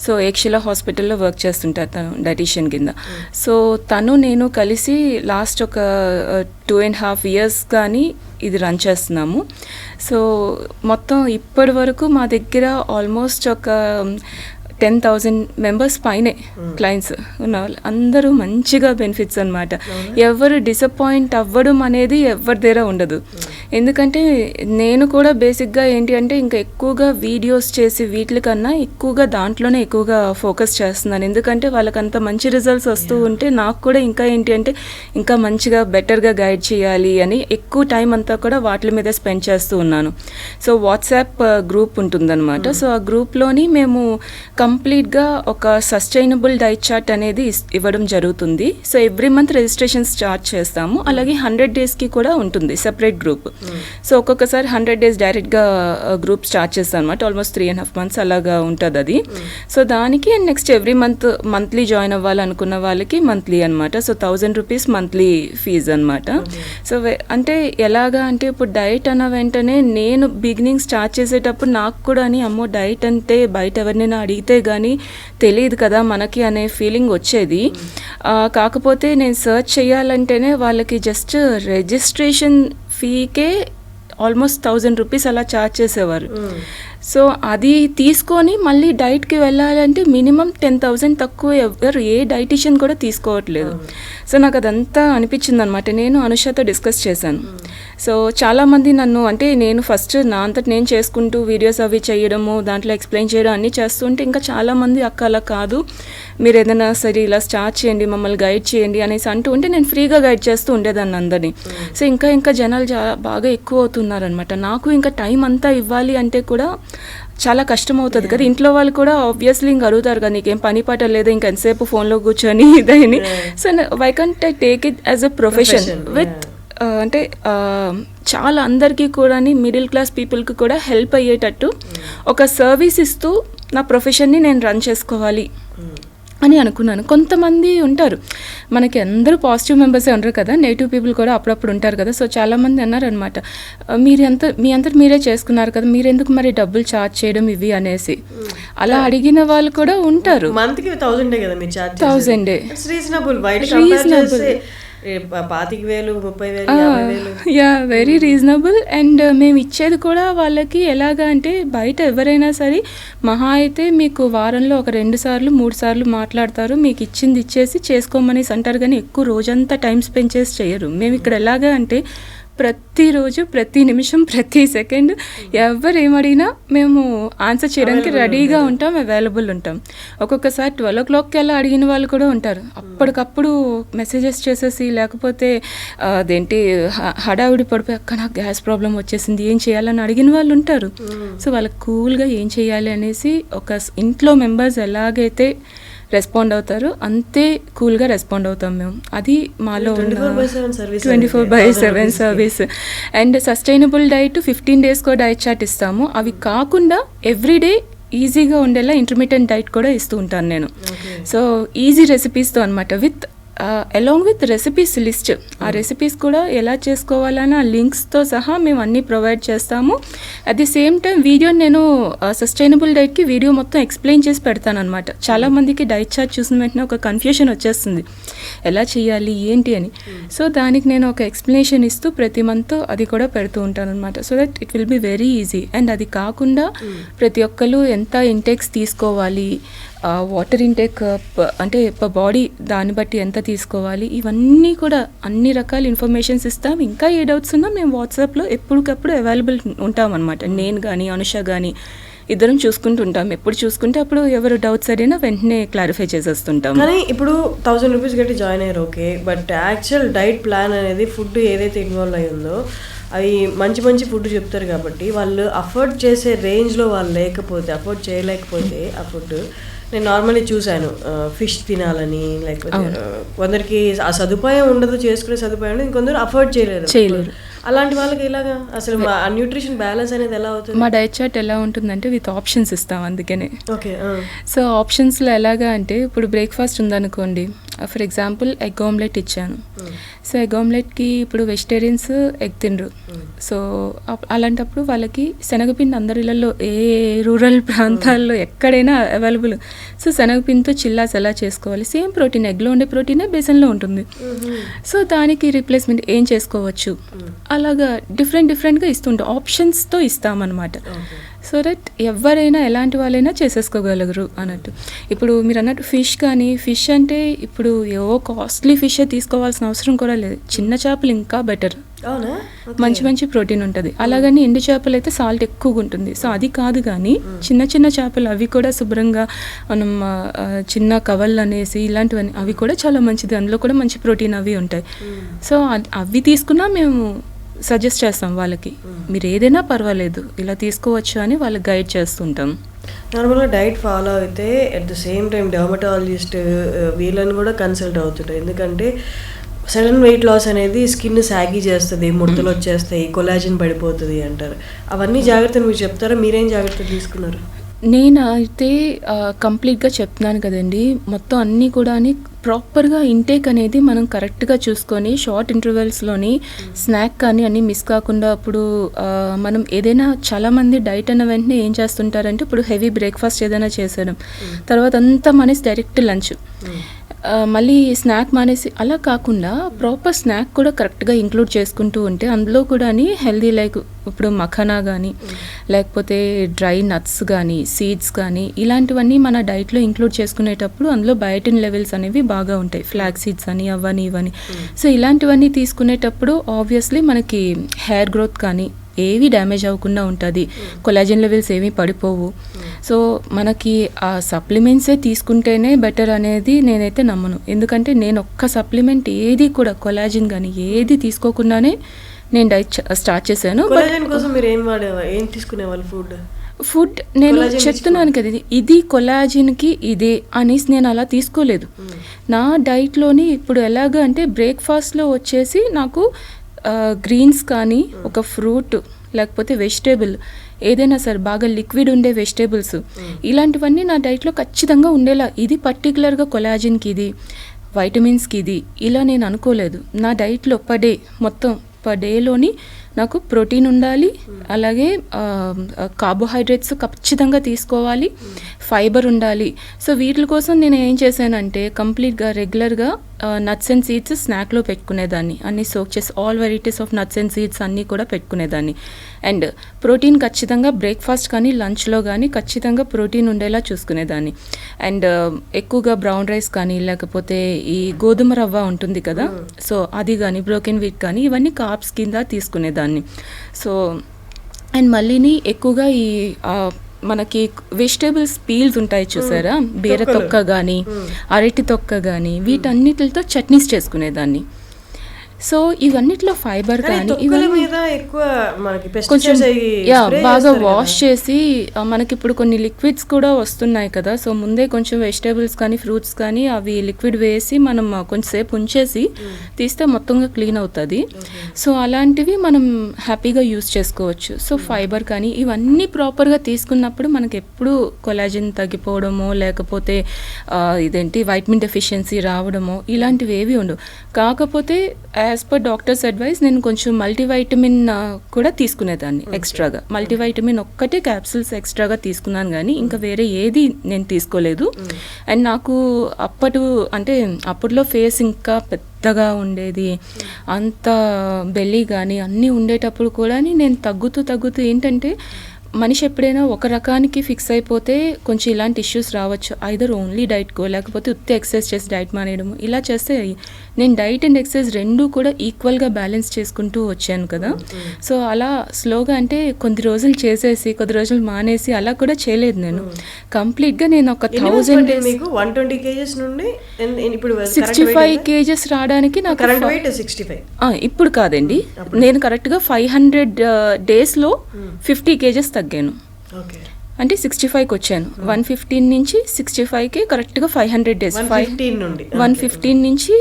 B: సో ఏక్షిలా హాస్పిటల్లో వర్క్ చేస్తుంటారు తను డైటీషియన్ కింద. సో తను నేను కలిసి లాస్ట్ ఒక 2.5 years కానీ ఇది రన్ చేస్తున్నాము. సో మొత్తం ఇప్పటి వరకు మా దగ్గర ఆల్మోస్ట్ ఒక 10,000 మెంబర్స్ పైనే క్లయింట్స్ ఉన్న వాళ్ళు అందరూ మంచిగా బెనిఫిట్స్ అనమాట. ఎవరు డిసప్పాయింట్ అవ్వడం అనేది ఎవరి దగ్గర ఉండదు. ఎందుకంటే నేను కూడా బేసిక్గా ఏంటి అంటే ఇంకా ఎక్కువగా వీడియోస్ చేసి వీటికన్నా ఎక్కువగా దాంట్లోనే ఎక్కువగా ఫోకస్ చేస్తున్నాను. ఎందుకంటే వాళ్ళకి అంత మంచి రిజల్ట్స్ వస్తూ ఉంటే నాకు కూడా ఇంకా ఏంటి అంటే ఇంకా మంచిగా బెటర్గా గైడ్ చేయాలి అని ఎక్కువ టైం అంతా కూడా వాటి మీద స్పెండ్ చేస్తూ ఉన్నాను. సో వాట్సాప్ గ్రూప్ ఉంటుందన్నమాట. సో ఆ గ్రూప్లోని మేము కంప్లీట్గా ఒక సస్టైనబుల్ డైట్ చార్ట్ అనేది ఇవ్వడం జరుగుతుంది. So every month registration start చేస్తాము. అలాగే 100 daysకి కూడా ఉంటుంది సెపరేట్ గ్రూప్. సో ఒక్కొక్కసారి 100 days డైరెక్ట్గా గ్రూప్ స్టార్ట్ చేస్తాను అనమాట. ఆల్మోస్ట్ 3.5 months అలాగా ఉంటుంది అది. సో దానికి నెక్స్ట్ ఎవ్రీ మంత్లీ జాయిన్ అవ్వాలనుకున్న వాళ్ళకి మంత్లీ అనమాట. సో 1,000 rupees మంత్లీ ఫీజు అనమాట. సో అంటే ఎలాగా అంటే ఇప్పుడు డైట్ అన్న వెంటనే నేను బిగినింగ్ స్టార్ట్ చేసేటప్పుడు నాకు కూడా అని అమ్మో డైట్ అంటే బయట ఎవరినైనా అడిగితే కానీ తెలియదు కదా మనకి అనే ఫీలింగ్ వచ్చేది. కాకపోతే నేను సర్చ్ చేయాలంటేనే వాళ్ళకి జస్ట్ రిజిస్ట్రేషన్ ఫీకే ఆల్మోస్ట్ 1,000 rupees అలా ఛార్జ్ చేసేవారు. సో అది తీసుకొని మళ్ళీ డైట్కి వెళ్ళాలంటే మినిమం 10,000 తక్కువ ఎవరు ఏ డైటీషియన్ కూడా తీసుకోవట్లేదు. సో నాకు అదంతా అనిపించింది అనమాట. నేను అనుషతో డిస్కస్ చేశాను. సో చాలామంది నన్ను అంటే నేను ఫస్ట్ నా అంతటి నేను చేసుకుంటూ వీడియోస్ అవి చేయడము దాంట్లో ఎక్స్ప్లెయిన్ చేయడం అన్నీ చేస్తుంటే ఇంకా చాలామంది అక్క అలా కాదు మీరు ఏదైనా సరే ఇలా స్టార్ట్ చేయండి మమ్మల్ని గైడ్ చేయండి అనేసి అంటూ ఉంటే నేను ఫ్రీగా గైడ్ చేస్తూ ఉండేదాన్ని అందరినీ. సో ఇంకా జనాలు బాగా ఎక్కువ అవుతున్నారనమాట. నాకు ఇంకా టైం అంతా ఇవ్వాలి అంటే కూడా చాలా కష్టం అవుతుంది కదా. ఇంట్లో వాళ్ళు కూడా ఆబ్వియస్లీ ఇంక అడుగుతారు కదా నీకేం పని పాట లేదా ఇంకా ఎంతసేపు ఫోన్లో కూర్చొని ఇదని. So why can't I take it as a profession with అంటే చాలా అందరికీ కూడా మిడిల్ క్లాస్ పీపుల్కి కూడా హెల్ప్ అయ్యేటట్టు ఒక సర్వీస్ ఇస్తూ నా ప్రొఫెషన్ని నేను రన్ చేసుకోవాలి అని అనుకున్నాను. కొంతమంది ఉంటారు మనకి అందరూ పాజిటివ్ మెంబర్సే ఉంటారు కదా, నెగిటివ్ పీపుల్ కూడా అప్పుడప్పుడు ఉంటారు కదా. సో చాలామంది అన్నారనమాట మీ అంతా మీరే చేసుకున్నారు కదా మీరు ఎందుకు మరి డబ్బులు ఛార్జ్ చేయడం ఇవి అనేసి అలా అడిగిన వాళ్ళు కూడా ఉంటారు.
A: మంత్కి 1,000 కదా మీరు charge
B: 1,000
A: reasonable.
B: Yeah very reasonable. And మేము ఇచ్చేది కూడా వాళ్ళకి ఎలాగా అంటే బయట ఎవరైనా సరే మహా అయితే మీకు వారంలో ఒక 2 సార్లు 3 సార్లు మాట్లాడతారు, మీకు ఇచ్చింది ఇచ్చేసి చేసుకోమనేసి అంటారు. కానీ ఎక్కువ రోజంతా టైం స్పెండ్ చేసి చేయరు. మేము ఇక్కడ ఎలాగా అంటే ప్రతిరోజు ప్రతి నిమిషం ప్రతి సెకండ్ ఎవరు ఏమడిగినా మేము ఆన్సర్ చేయడానికి రెడీగా ఉంటాం, అవైలబుల్ ఉంటాం. ఒక్కొక్కసారి 12 o'clockకి అలా అడిగిన వాళ్ళు కూడా ఉంటారు. అప్పటికప్పుడు మెసేజెస్ చేసేసి లేకపోతే అదేంటి హడావిడి పడిపోయి అక్క నాకు గ్యాస్ ప్రాబ్లం వచ్చేసింది ఏం చేయాలని అడిగిన వాళ్ళు ఉంటారు. సో వాళ్ళకి కూల్గా ఏం చేయాలి అనేసి ఒక ఇంట్లో మెంబర్స్ ఎలాగైతే రెస్పాండ్ అవుతారు అంతే కూల్గా రెస్పాండ్ అవుతాం మేము. అది మాలో 24/7 service. And sustainable diet 15 days diet chart ఇస్తాము. అవి కాకుండా ఎవ్రీడే ఈజీగా ఉండేలా ఇంటర్మీడియట్ డైట్ కూడా ఇస్తూ ఉంటాను నేను. సో ఈజీ రెసిపీస్తో అనమాట with along with recipes list. ఆ రెసిపీస్ కూడా ఎలా చేసుకోవాలని ఆ లింక్స్తో సహా మేము అన్నీ ప్రొవైడ్ చేస్తాము. At the same time video నేను సస్టైనబుల్ డైట్కి వీడియో మొత్తం ఎక్స్ప్లెయిన్ చేసి పెడతాను అనమాట. చాలామందికి డైట్ చార్ట్ చూసిన వెంటనే ఒక కన్ఫ్యూషన్ వచ్చేస్తుంది ఎలా చేయాలి ఏంటి అని. సో దానికి నేను ఒక ఎక్స్ప్లెనేషన్ ఇస్తూ ప్రతి మంత్ అది కూడా పెడుతూ ఉంటాను అనమాట. So that it will be very easy. And అది కాకుండా ప్రతి ఒక్కరు ఎంత ఇంటేక్స్ తీసుకోవాలి, వాటర్ ఇంటేక్ అంటే బాడీ దాన్ని బట్టి ఎంత తీసుకోవాలి, ఇవన్నీ కూడా అన్ని రకాల ఇన్ఫర్మేషన్స్ ఇస్తాం. ఇంకా ఏ డౌట్స్ ఉన్నా మేము వాట్సాప్లో ఎప్పటికప్పుడు అవైలబుల్ ఉంటాం అనమాట. నేను కానీ అనుష కానీ ఇద్దరం చూసుకుంటూ ఉంటాం. ఎప్పుడు చూసుకుంటే అప్పుడు ఎవరు డౌట్స్ అడిగినా వెంటనే క్లారిఫై చేసేస్తుంటాం.
A: కానీ ఇప్పుడు 1,000 rupees కట్టి జాయిన్ అయ్యారు okay, but actual diet plan అనేది ఫుడ్ ఏదైతే ఇన్వాల్వ్ అయ్యి ఉందో అవి మంచి ఫుడ్ చెప్తారు కాబట్టి వాళ్ళు అఫోర్డ్ చేసే రేంజ్లో వాళ్ళు అఫోర్డ్ చేయలేకపోతే ఆ ఫుడ్ నేను నార్మల్లీ చూశాను ఫిష్ తినాలని, లేకపోతే కొందరికి ఆ సదుపాయం ఉండదు, చేసుకునే సదుపాయం ఉండదు, ఇంకొందరు అఫోర్డ్ చేయలేరు. అలాంటి వాళ్ళకి ఇలాగా అసలు ఆ న్యూట్రిషన్ బ్యాలెన్స్ అనేది ఎలా అవుతుంది?
B: మా డైట్ చార్ట్ ఎలా ఉంటుందంటే విత్ ఆప్షన్స్ ఇస్తాం అందుకనే.
A: ఓకే.
B: సో ఆప్షన్స్లో ఎలాగా అంటే ఇప్పుడు బ్రేక్ఫాస్ట్ ఉందనుకోండి ఫర్ ఎగ్జాంపుల్ ఎగ్ ఆమ్లెట్ ఇచ్చాను. సో ఎగ్ ఆమ్లెట్కి ఇప్పుడు వెజిటేరియన్స్ ఎగ్ తినరు. సో అలాంటప్పుడు వాళ్ళకి శనగపిండి అందరిలలో ఏ రూరల్ ప్రాంతాల్లో ఎక్కడైనా అవైలబుల్. సో శనగపిండితో చిల్లాస్ ఎలా చేసుకోవాలి, సేమ్ ప్రోటీన్ ఎగ్లో ఉండే ప్రోటీనే బేసన్లో ఉంటుంది. సో దానికి రీప్లేస్మెంట్ ఏం చేసుకోవచ్చు, అలాగా డిఫరెంట్గా ఇస్తుంటాం, ఆప్షన్స్తో ఇస్తామన్నమాట. సో దట్ ఎవరైనా ఎలాంటి వాళ్ళైనా చేసేసుకోగలరు అన్నట్టు. ఇప్పుడు మీరు అన్నట్టు ఫిష్ అంటే ఇప్పుడు ఏవో కాస్ట్లీ ఫిష్ తీసుకోవాల్సిన అవసరం కూడా లేదు. చిన్న చేపలు ఇంకా బెటర్, మంచి ప్రోటీన్ ఉంటుంది. అలాగని ఎండు చేపలు అయితే సాల్ట్ ఎక్కువగా ఉంటుంది. సో అది కాదు, కానీ చిన్న చేపలు అవి కూడా శుభ్రంగా మనం చిన్న కవళ్ళు అనేసి ఇలాంటివన్నీ అవి కూడా చాలా మంచిది, అందులో కూడా మంచి ప్రోటీన్ అవి ఉంటాయి. సో అవి తీసుకున్నా మేము సజెస్ట్ చేస్తాం వాళ్ళకి, మీరు ఏదైనా పర్వాలేదు ఇలా తీసుకోవచ్చు అని వాళ్ళకి గైడ్ చేస్తుంటాం.
A: నార్మల్గా డైట్ ఫాలో అయితే at the same time dermatologist వీళ్ళని కూడా కన్సల్ట్ అవుతుంటారు. ఎందుకంటే సడన్ వెయిట్ లాస్ అనేది స్కిన్ సాగి చేస్తుంది, ముడతలు వచ్చేస్తాయి, కొలాజిన్ పడిపోతుంది అంటారు. అవన్నీ జాగ్రత్తలు మీరు చెప్తారా, మీరేం జాగ్రత్తలు తీసుకున్నారు?
B: నేనైతే కంప్లీట్గా చెప్తున్నాను కదండి, మొత్తం అన్నీ కూడా ప్రాపర్గా ఇంటేక్ అనేది మనం కరెక్ట్గా చూసుకొని షార్ట్ ఇంటర్వెల్స్లోని స్నాక్ కానీ అన్నీ మిస్ కాకుండా. అప్పుడు మనం ఏదైనా చాలామంది డైట్ అన్న వెంటనే ఏం చేస్తుంటారంటే ఇప్పుడు హెవీ బ్రేక్ఫాస్ట్ ఏదైనా చేసేయడం, తర్వాత అంతా మానేసి డైరెక్ట్ లంచ్, మళ్ళీ స్నాక్ మానేసి అలా కాకుండా ప్రాపర్ స్నాక్ కూడా కరెక్ట్గా ఇంక్లూడ్ చేసుకుంటూ ఉంటే అందులో కూడా హెల్దీ లైక్ ఇప్పుడు మఖానా కానీ లేకపోతే డ్రై నట్స్ కానీ సీడ్స్ కానీ ఇలాంటివన్నీ మన డైట్లో ఇంక్లూడ్ చేసుకునేటప్పుడు అందులో బయోటిన్ లెవెల్స్ అనేవి బాగా ఉంటాయి. ఫ్లాక్ సీడ్స్ అని అవని ఇవని. సో ఇలాంటివన్నీ తీసుకునేటప్పుడు ఆబ్వియస్లీ మనకి హెయిర్ గ్రోత్ కానీ ఏవి డ్యామేజ్ అవ్వకుండా ఉంటుంది, కొలాజన్ లెవెల్స్ ఏమీ పడిపోవు. సో మనకి ఆ సప్లిమెంట్సే తీసుకుంటేనే బెటర్ అనేది నేనైతే నమ్మను. ఎందుకంటే నేను ఒక్క సప్లిమెంట్ ఏది కూడా కొలాజిన్ కానీ ఏది తీసుకోకుండానే నేను డైట్ స్టార్ట్ చేశాను. ఫుడ్ నేను చెప్తున్నాను కదా, ఇది కొలాజిన్కి ఇదే అనేసి నేను అలా తీసుకోలేదు. నా డైట్లోని ఇప్పుడు ఎలాగ అంటే బ్రేక్ఫాస్ట్లో వచ్చేసి నాకు గ్రీన్స్ కానీ ఒక ఫ్రూట్ లేకపోతే వెజిటేబుల్ ఏదైనా సరే బాగా లిక్విడ్ ఉండే వెజిటేబుల్స్ ఇలాంటివన్నీ నా డైట్లో ఖచ్చితంగా ఉండేలా. ఇది పర్టికులర్గా కొలాజిన్కి ఇది, వైటమిన్స్కి ఇది ఇలా నేను అనుకోలేదు. నా డైట్లో మొత్తం పర్ డేలోని నాకు ప్రోటీన్ ఉండాలి, అలాగే కార్బోహైడ్రేట్స్ ఖచ్చితంగా తీసుకోవాలి, ఫైబర్ ఉండాలి. సో వీటి కోసం నేను ఏం చేశానంటే కంప్లీట్గా రెగ్యులర్గా నట్స్ అండ్ సీడ్స్ స్నాక్లో పెట్టుకునేదాన్ని, అన్నీ సోక్ చేసి all varieties of nuts and seeds అన్నీ కూడా పెట్టుకునేదాన్ని. అండ్ ప్రోటీన్ ఖచ్చితంగా బ్రేక్ఫాస్ట్ కానీ లంచ్లో కానీ ఖచ్చితంగా ప్రోటీన్ ఉండేలా చూసుకునేదాన్ని. అండ్ ఎక్కువగా బ్రౌన్ రైస్ కానీ లేకపోతే ఈ గోధుమ రవ్వ ఉంటుంది కదా, సో అది కానీ బ్రోకెన్ వీట్ కానీ ఇవన్నీ కార్బ్స్ కింద తీసుకునేదాన్ని. సో అండ్ మళ్ళీని ఎక్కువగా ఈ మనకి వెజిటేబుల్స్ పీల్స్ ఉంటాయి చూసారా, బీర తొక్క కానీ అరటి తొక్క కానీ వీటన్నిటితో చట్నీస్ చేసుకునేదాన్ని. సో ఇవన్నిట్లో ఫైబర్ కానీ ఇవన్నీ కొంచెం బాగా వాష్ చేసి మనకి ఇప్పుడు కొన్ని లిక్విడ్స్ కూడా వస్తున్నాయి కదా, సో ముందే కొంచెం వెజిటేబుల్స్ కానీ ఫ్రూట్స్ కానీ అవి లిక్విడ్ వేసి మనం కొంచెంసేపు ఉంచేసి తీస్తే మొత్తంగా క్లీన్ అవుతుంది. సో అలాంటివి మనం హ్యాపీగా యూస్ చేసుకోవచ్చు. సో ఫైబర్ కానీ ఇవన్నీ ప్రాపర్గా తీసుకున్నప్పుడు మనకి ఎప్పుడు కొలాజిన్ తగ్గిపోవడమో లేకపోతే వైటమిన్ డెఫిషియన్సీ రావడమో ఇలాంటివి ఏవి ఉండవు. కాకపోతే యాజ్ పర్ డాక్టర్స్ అడ్వైస్ నేను కొంచెం మల్టీవైటమిన్ కూడా తీసుకునేదాన్ని ఎక్స్ట్రాగా. మల్టీవైటమిన్ ఒక్కటే క్యాప్సూల్స్ ఎక్స్ట్రాగా తీసుకున్నాను కానీ ఇంకా వేరే ఏది నేను తీసుకోలేదు. అండ్ నాకు అప్పట్లో ఫేస్ ఇంకా పెద్దగా ఉండేది, అంత బెల్లీ కానీ అన్నీ ఉండేటప్పుడు కూడా నేను తగ్గుతూ ఏంటంటే మనిషి ఎప్పుడైనా ఒక రకానికి ఫిక్స్ అయిపోతే కొంచెం ఇలాంటి ఇష్యూస్ రావచ్చు. ఐదర్ ఓన్లీ డైట్కో లేకపోతే ఉత్తే ఎక్సర్సైజ్ చేసి డైట్ మానేయడము ఇలా చేస్తే నేను డైట్ అండ్ ఎక్సర్సైజ్ రెండూ కూడా ఈక్వల్గా బ్యాలెన్స్ చేసుకుంటూ వచ్చాను కదా. సో అలా స్లోగా అంటే కొద్ది రోజులు చేసేసి కొద్ది రోజులు మానేసి అలా కూడా చేయలేదు. నేను కంప్లీట్గా నేను ఒక 1000 days 65 kgs రావడానికి నాకు ఇప్పుడు కాదండి, నేను కరెక్ట్గా 500 daysలో 50 kgs తగ్గాను. అంటే 65కి వచ్చాను. 115 నుంచి 65కి కరెక్ట్గా 500 days. 115 నుంచి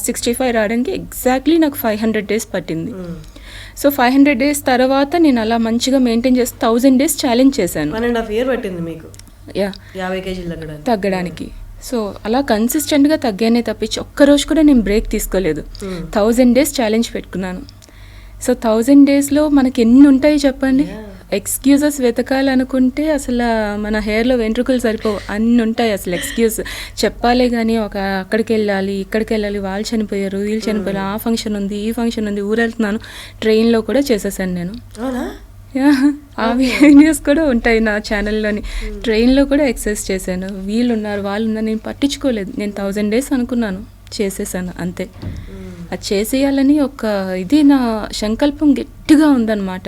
B: 65 రావడానికి ఎగ్జాక్ట్లీ నాకు 500 days పట్టింది. సో 500 days తర్వాత నేను అలా మంచిగా మెయింటైన్ చేసి 1000 days ఛాలెంజ్ చేశాను.
A: 1.5 years పట్టింది మీకు 50 kg
B: తగ్గడానికి. సో అలా కన్సిస్టెంట్గా తగ్గానే తప్పించి ఒక్కరోజు కూడా నేను బ్రేక్ తీసుకోలేదు. 1000 days ఛాలెంజ్ పెట్టుకున్నాను. సో 1000 daysలో మనకి ఎన్ని ఉంటాయి చెప్పండి. ఎక్స్క్యూజెస్ వెతకాలనుకుంటే అసలు మన హెయిర్లో వెంట్రుకలు సరిపోవు, అన్ని ఉంటాయి అసలు ఎక్స్క్యూజ్ చెప్పాలే కానీ. అక్కడికి వెళ్ళాలి, ఇక్కడికి వెళ్ళాలి, వాళ్ళు చనిపోయారు, వీళ్ళు చనిపోయారు, ఆ ఫంక్షన్ ఉంది, ఈ ఫంక్షన్ ఉంది, ఊరెళ్తున్నాను. ట్రైన్లో కూడా చేసేసాను నేను. ఆ వీడియోస్ కూడా ఉంటాయి నా ఛానల్లోని. ట్రైన్లో కూడా ఎక్సర్సైజ్ చేశాను. వీళ్ళు ఉన్నారు, వాళ్ళు ఉన్నారు, నేను పట్టించుకోలేదు. నేను 1000 days అనుకున్నాను, చేసేసాను అంతే. అది చేసేయాలని ఒక ఇది నా సంకల్పం గట్టిగా ఉందన్నమాట.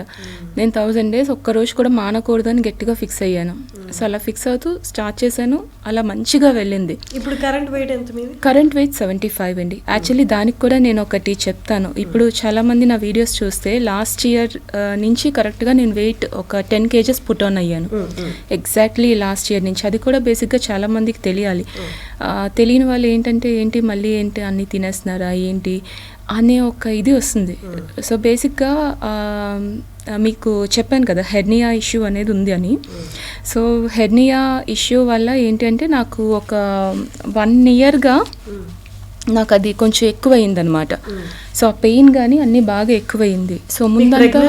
B: నేను 1000 days ఒక్కరోజు కూడా మానకూడదని గట్టిగా ఫిక్స్ అయ్యాను. సో అలా ఫిక్స్ అవుతూ స్టార్ట్ చేశాను, అలా మంచిగా వెళ్ళింది.
A: ఇప్పుడు కరెంట్ వెయిట్ ఎంత మీది?
B: కరెంట్ వెయిట్ 75 అండి. యాక్చువల్లీ దానికి కూడా నేను ఒకటి చెప్తాను. ఇప్పుడు చాలామంది నా వీడియోస్ చూస్తే లాస్ట్ ఇయర్ నుంచి కరెక్ట్గా నేను వెయిట్ ఒక 10 kgs పుట్ ఆన్ అయ్యాను ఎగ్జాక్ట్లీ లాస్ట్ ఇయర్ నుంచి. అది కూడా బేసిక్గా చాలామందికి తెలియాలి. తెలియని వాళ్ళు ఏంటి మళ్ళీ ఏంటి అన్నీ తినేస్తున్నారా ఏంటి అనే ఒక ఇది వస్తుంది. సో బేసిక్గా మీకు చెప్పాను కదా హెర్నియా ఇష్యూ అనేది ఉంది అని. సో హెర్నియా ఇష్యూ వల్ల ఏంటి అంటే నాకు ఒక 1 yearగా నాకు అది కొంచెం ఎక్కువైంది అనమాట. సో ఆ పెయిన్ కానీ అన్నీ బాగా ఎక్కువైంది. సో ముందంతా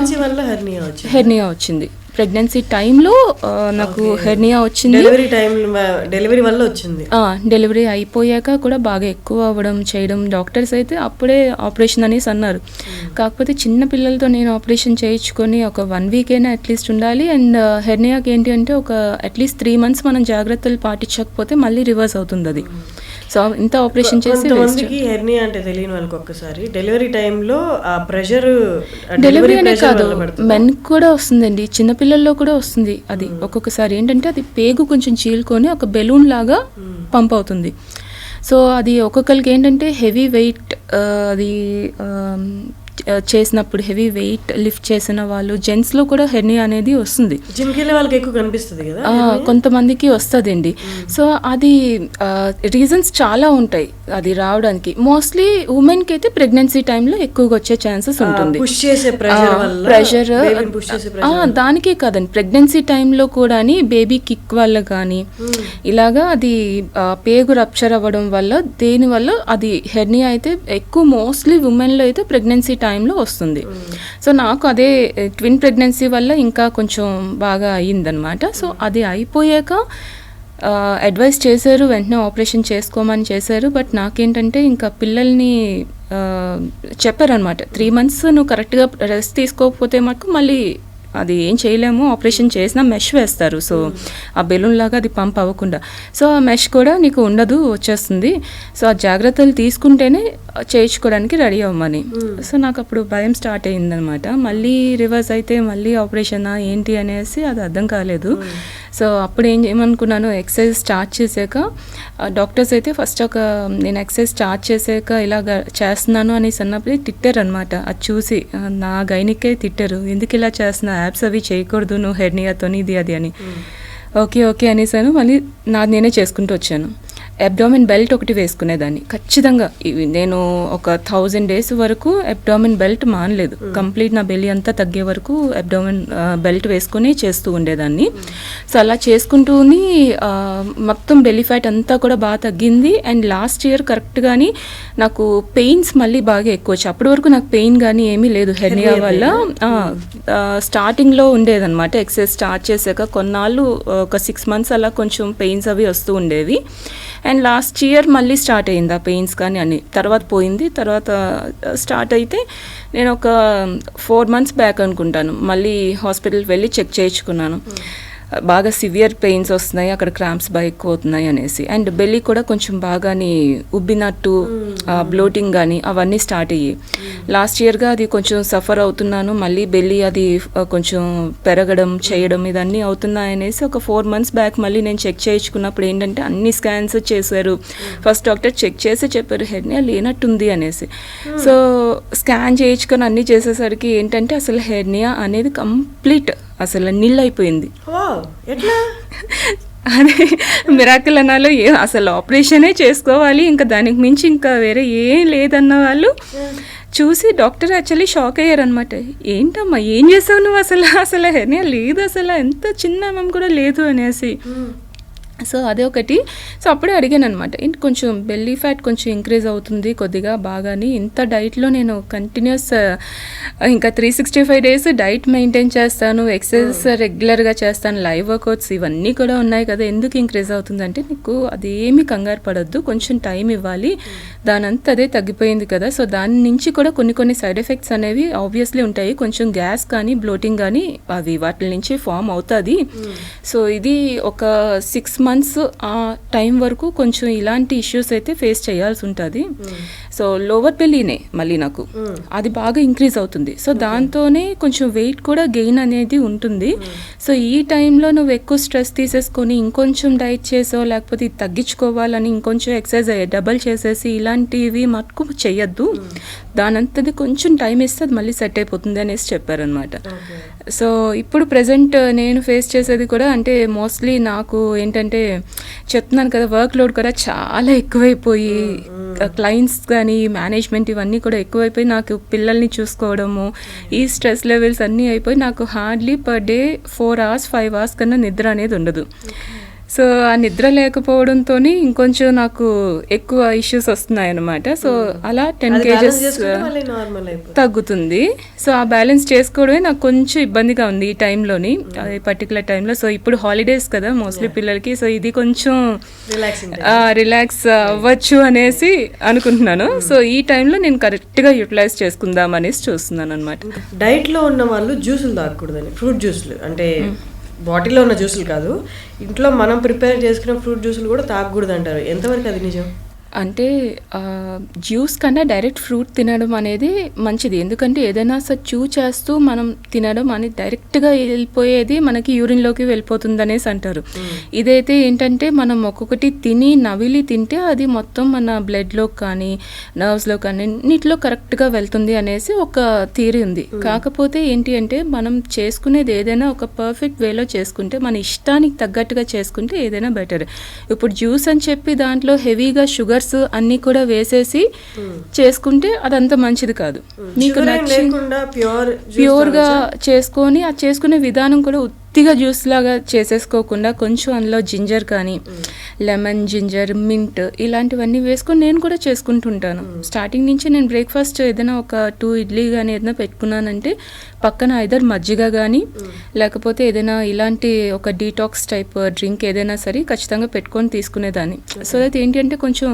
B: హెర్నియా వచ్చింది. ప్రెగ్నెన్సీ టైంలో నాకు హెర్నియా వచ్చింది.
A: డెలివరీ వల్ల వచ్చింది.
B: డెలివరీ అయిపోయాక కూడా బాగా ఎక్కువ అవ్వడం చేయడం. డాక్టర్స్ అయితే అప్పుడే ఆపరేషన్ అనేసి అన్నారు. కాకపోతే చిన్న పిల్లలతో నేను ఆపరేషన్ చేయించుకొని ఒక 1 week అయినా అట్లీస్ట్ ఉండాలి. అండ్ హెర్నియాకి ఏంటి అంటే ఒక అట్లీస్ట్ 3 months మనం జాగ్రత్తలు పాటించకపోతే మళ్ళీ రివర్స్ అవుతుంది అది. సో ఇంత ఆపరేషన్ చేసి
A: హెర్నియా అంటే తెలియని వాళ్ళకి ఒక్కసారి డెలివరీ టైంలో ఆ ప్రెషర్,
B: డెలివరీ అనే కాదు మెన్ కూడా వస్తుందండి, చిన్నపిల్లల్లో కూడా వస్తుంది. అది ఒక్కొక్కసారి ఏంటంటే అది పేగు కొంచెం చీల్కొని ఒక బెలూన్ లాగా పంప్ అవుతుంది. సో అది ఒక్కొక్కరికి ఏంటంటే హెవీ వెయిట్ అది చేసినప్పుడు హెవీ వెయిట్ లిఫ్ట్ చేసిన వాళ్ళు జెంట్స్లో కూడా హెర్నియా అనేది వస్తుంది.
A: జిమ్కి వెళ్ళే వాళ్ళకి ఎక్కువ కనిపిస్తుంది కదా,
B: కొంతమందికి వస్తుందండి. సో అది రీజన్స్ చాలా ఉంటాయి అది రావడానికి. మోస్ట్లీ ఉమెన్కి అయితే ప్రెగ్నెన్సీ టైంలో ఎక్కువగా వచ్చే ఛాన్సెస్ ఉంటుంది. ప్రెషర్ దానికే కాదండి, ప్రెగ్నెన్సీ టైంలో కూడా బేబీ కిక్ వల్ల కానీ ఇలాగా అది పేగు రప్చర్ అవ్వడం వల్ల దేనివల్ల అది హెర్నియా అయితే ఎక్కువ మోస్ట్లీ ఉమెన్లో అయితే ప్రెగ్నెన్సీ టైంలో వస్తుంది. సో నాకు అదే ట్విన్ ప్రెగ్నెన్సీ వల్ల ఇంకా కొంచెం బాగా అయ్యిందనమాట. సో అది అయిపోయాక అడ్వైస్ చేశారు, వెంటనే ఆపరేషన్ చేసుకోమని చేశారు. బట్ నాకేంటంటే ఇంకా పిల్లల్ని చెప్పారనమాట 3 months నువ్వు కరెక్ట్గా రెస్ట్ తీసుకోకపోతే మాకు మళ్ళీ అది ఏం చేయలేము, ఆపరేషన్ చేసినా మెష్ వేస్తారు. సో ఆ బెలూన్ లాగా అది పంప్ అవ్వకుండా. సో ఆ మెష్ కూడా నీకు ఉండదు, వచ్చేస్తుంది. సో ఆ జాగ్రత్తలు తీసుకుంటేనే చేయించుకోవడానికి రెడీ అవ్వమని. సో నాకు అప్పుడు భయం స్టార్ట్ అయ్యిందనమాట. మళ్ళీ రివర్స్ అయితే మళ్ళీ ఆపరేషనా ఏంటి అనేసి అది అర్థం కాలేదు. సో అప్పుడు ఏమనుకున్నాను, ఎక్సర్సైజ్ స్టార్ట్ చేశాక డాక్టర్స్ అయితే ఫస్ట్ నేను ఎక్సర్సైజ్ స్టార్ట్ చేశాక ఇలాగ చేస్తున్నాను అనేసి అన్నప్పుడు తిట్టారు అనమాట. అది చూసి నా గైనికే తిట్టారు, ఎందుకు ఇలా చేస్తున్నా, యాప్స్ అవి చేయకూడదు నువ్వు హెర్నియాతో ఇది అది అని. ఓకే అనేసాను. మళ్ళీ నేనే చేసుకుంటూ వచ్చాను. అబ్డామిన్ బెల్ట్ ఒకటి వేసుకునేదాన్ని ఖచ్చితంగా. నేను ఒక 1000 days వరకు అబ్డామిన్ బెల్ట్ మానలేదు. కంప్లీట్ నా బెల్లి అంతా తగ్గే వరకు అబ్డామిన్ బెల్ట్ వేసుకొని చేస్తూ ఉండేదాన్ని. సో అలా చేసుకుంటూ మొత్తం బెల్లి ఫ్యాట్ అంతా కూడా బాగా తగ్గింది. అండ్ లాస్ట్ ఇయర్ కరెక్ట్గాని నాకు పెయిన్స్ మళ్ళీ బాగా ఎక్కువ వచ్చాయి. అప్పటి వరకు నాకు పెయిన్ కానీ ఏమీ లేదు హెర్నియా వల్ల. స్టార్టింగ్లో ఉండేదన్నమాట. ఎక్సర్సైజ్ స్టార్ట్ చేశాక కొన్నాళ్ళు ఒక 6 months అలా కొంచెం పెయిన్స్ అవి వస్తూ ఉండేవి. అండ్ లాస్ట్ ఇయర్ మళ్ళీ స్టార్ట్ అయింది ఆ పెయిన్స్ కానీ అన్ని. తర్వాత పోయింది. తర్వాత స్టార్ట్ అయితే నేను ఒక 4 months బ్యాక్ అనుకుంటాను మళ్ళీ హాస్పిటల్కి వెళ్ళి చెక్ చేయించుకున్నాను. బాగా సివియర్ పెయిన్స్ వస్తున్నాయి, అక్కడ క్రాంప్స్ బాగా ఎక్కువ అవుతున్నాయి అనేసి. అండ్ బెల్లీ కూడా కొంచెం బాగాని ఉబ్బినట్టు బ్లోటింగ్ కానీ అవన్నీ స్టార్ట్ అయ్యాయి. లాస్ట్ ఇయర్గా అది కొంచెం సఫర్ అవుతున్నాను. మళ్ళీ బెల్లీ అది కొంచెం పెరగడం చేయడం ఇదన్నీ అవుతున్నాయి అనేసి ఒక 4 months బ్యాక్ మళ్ళీ నేను చెక్ చేయించుకున్నప్పుడు ఏంటంటే అన్ని స్కాన్స్ చేశారు. ఫస్ట్ డాక్టర్ చెక్ చేసి చెప్పారు హెర్నియా లేనట్టుంది అనేసి. సో స్కాన్ చేయించుకొని అన్నీ చేసేసరికి ఏంటంటే అసలు హెర్నియా అనేది కంప్లీట్ అసలు నీళ్ళు అయిపోయింది. అదే మిరాకిల్ అనాలో అసలు ఆపరేషనే చేసుకోవాలి, ఇంకా దానికి మించి ఇంకా వేరే ఏం లేదన్న వాళ్ళు చూసి డాక్టర్ యాక్చువల్లీ షాక్ అయ్యారనమాట. ఏంటమ్మా ఏం చేసావు నువ్వు, అసలు హెర్నియా లేదు, అసలు ఎంత చిన్న కూడా లేదు అనేసి. సో అదే ఒకటి. సో అప్పుడే అడిగాను అనమాట, ఏంటి కొంచెం బెల్లీ ఫ్యాట్ కొంచెం ఇంక్రీజ్ అవుతుంది కొద్దిగా బాగాని, ఇంత డైట్లో నేను కంటిన్యూస్ ఇంకా 365 days డైట్ మెయింటైన్ చేస్తాను, ఎక్సర్సైజ్ రెగ్యులర్గా చేస్తాను, లైవ్ వర్కౌట్స్ ఇవన్నీ కూడా ఉన్నాయి కదా, ఎందుకు ఇంక్రీజ్ అవుతుందంటే నీకు అదేమి కంగారు పడొద్దు, కొంచెం టైం ఇవ్వాలి, దానంతా అదే తగ్గిపోయింది కదా. సో దాని నుంచి కూడా కొన్ని సైడ్ ఎఫెక్ట్స్ అనేవి ఆబ్వియస్లీ ఉంటాయి, కొంచెం గ్యాస్ కానీ బ్లోటింగ్ కానీ అవి వాటి నుంచి ఫామ్ అవుతుంది. సో ఇది ఒక 6 months ఆ టైం వరకు కొంచెం ఇలాంటి ఇష్యూస్ అయితే ఫేస్ చేయాల్సి ఉంటుంది. సో లోవర్ బెల్లీనే మళ్ళీ నాకు అది బాగా ఇంక్రీజ్ అవుతుంది. సో దాంతోనే కొంచెం వెయిట్ కూడా గెయిన్ అనేది ఉంటుంది. సో ఈ టైంలో నువ్వు ఎక్కువ స్ట్రెస్ తీసేసుకొని ఇంకొంచెం డైట్ చేసో లేకపోతే ఇది తగ్గించుకోవాలని ఇంకొంచెం ఎక్సర్సైజ్ డబల్ చేసేసి ఇలాంటివి మటుకు చెయ్యొద్దు, దానంతది కొంచెం టైం ఇస్తే అది మళ్ళీ సెట్ అయిపోతుంది అనేసి చెప్పారనమాట. సో ఇప్పుడు ప్రజెంట్ నేను ఫేస్ చేసేది కూడా అంటే మోస్ట్లీ నాకు ఏంటంటే చెప్తున్నాను కదా, వర్క్ లోడ్ కూడా చాలా ఎక్కువైపోయి క్లయింట్స్ కానీ మేనేజ్మెంట్ ఇవన్నీ కూడా ఎక్కువైపోయి నాకు పిల్లల్ని చూసుకోవడము ఈ స్ట్రెస్ లెవెల్స్ అన్నీ అయిపోయి నాకు hardly per day 4 hours 5 hours కన్నా నిద్ర అనేది ఉండదు. సో ఆ నిద్ర లేకపోవడంతో ఇంకొంచెం నాకు ఎక్కువ ఇష్యూస్ వస్తున్నాయి అన్నమాట. సో అలా 10 kgs తగ్గుతుంది. సో ఆ బ్యాలెన్స్ చేసుకోవడమే నాకు కొంచెం ఇబ్బందిగా ఉంది ఈ టైంలోని, పర్టికులర్ టైంలో. సో ఇప్పుడు హాలిడేస్ కదా మోస్ట్లీ పిల్లలకి, సో ఇది కొంచెం రిలాక్స్ అవ్వచ్చు అనేసి అనుకుంటున్నాను. సో ఈ టైంలో నేను కరెక్ట్గా యూటిలైజ్ చేసుకుందాం అనేసి చూస్తున్నాను అనమాట.
A: డైట్లో ఉన్న వాళ్ళు జ్యూసులు తాగకూడదని, ఫ్రూట్ జ్యూసులు అంటే బాటిల్లో ఉన్న జ్యూసులు కాదు, ఇంట్లో మనం ప్రిపేర్ చేసుకున్న ఫ్రూట్ జ్యూసులు కూడా తాగకూడదు అంటారు, ఎంతవరకు అది నిజం?
B: అంటే జ్యూస్ కన్నా డైరెక్ట్ ఫ్రూట్ తినడం అనేది మంచిది, ఎందుకంటే ఏదైనా చూ చేస్తూ మనం తినడం అనేది డైరెక్ట్గా వెళ్ళిపోయేది మనకి యూరిన్లోకి వెళ్ళిపోతుంది అనేసి అంటారు. ఇదైతే ఏంటంటే మనం ఒక్కొక్కటి తిని నవిలి తింటే అది మొత్తం మన బ్లడ్లో కానీ నర్వ్స్లో కానీ అన్నిటిలో కరెక్ట్గా వెళ్తుంది అనేసి ఒక థియరీ ఉంది. కాకపోతే ఏంటి అంటే మనం చేసుకునేది ఏదైనా ఒక పర్ఫెక్ట్ వేలో చేసుకుంటే, మన ఇష్టానికి తగ్గట్టుగా చేసుకుంటే ఏదైనా బెటర్. ఇప్పుడు జ్యూస్ అని చెప్పి దాంట్లో హెవీగా షుగర్ అన్ని కూడా వేసేసి చేసుకుంటే అదంతా మంచిది కాదు. మీకు ప్యూర్గా చేసుకొని ఆ చేసుకునే విధానం కూడా ఉత్తిగా జ్యూస్ లాగా చేసేసుకోకుండా కొంచెం అందులో జింజర్ కానీ లెమన్, జింజర్, మింట్ ఇలాంటివన్నీ వేసుకొని నేను కూడా చేసుకుంటుంటాను. స్టార్టింగ్ నుంచి నేను బ్రేక్ఫాస్ట్ ఏదైనా ఒక 2 ఇడ్లీ కానీ ఏదైనా పెట్టుకున్నానంటే పక్కన ఐదర్ మజ్జిగ కానీ లేకపోతే ఏదైనా ఇలాంటి ఒక డీటాక్స్ టైప్ డ్రింక్ ఏదైనా సరే ఖచ్చితంగా పెట్టుకొని తీసుకునేదాన్ని. సో దట్ ఏంటి అంటే కొంచెం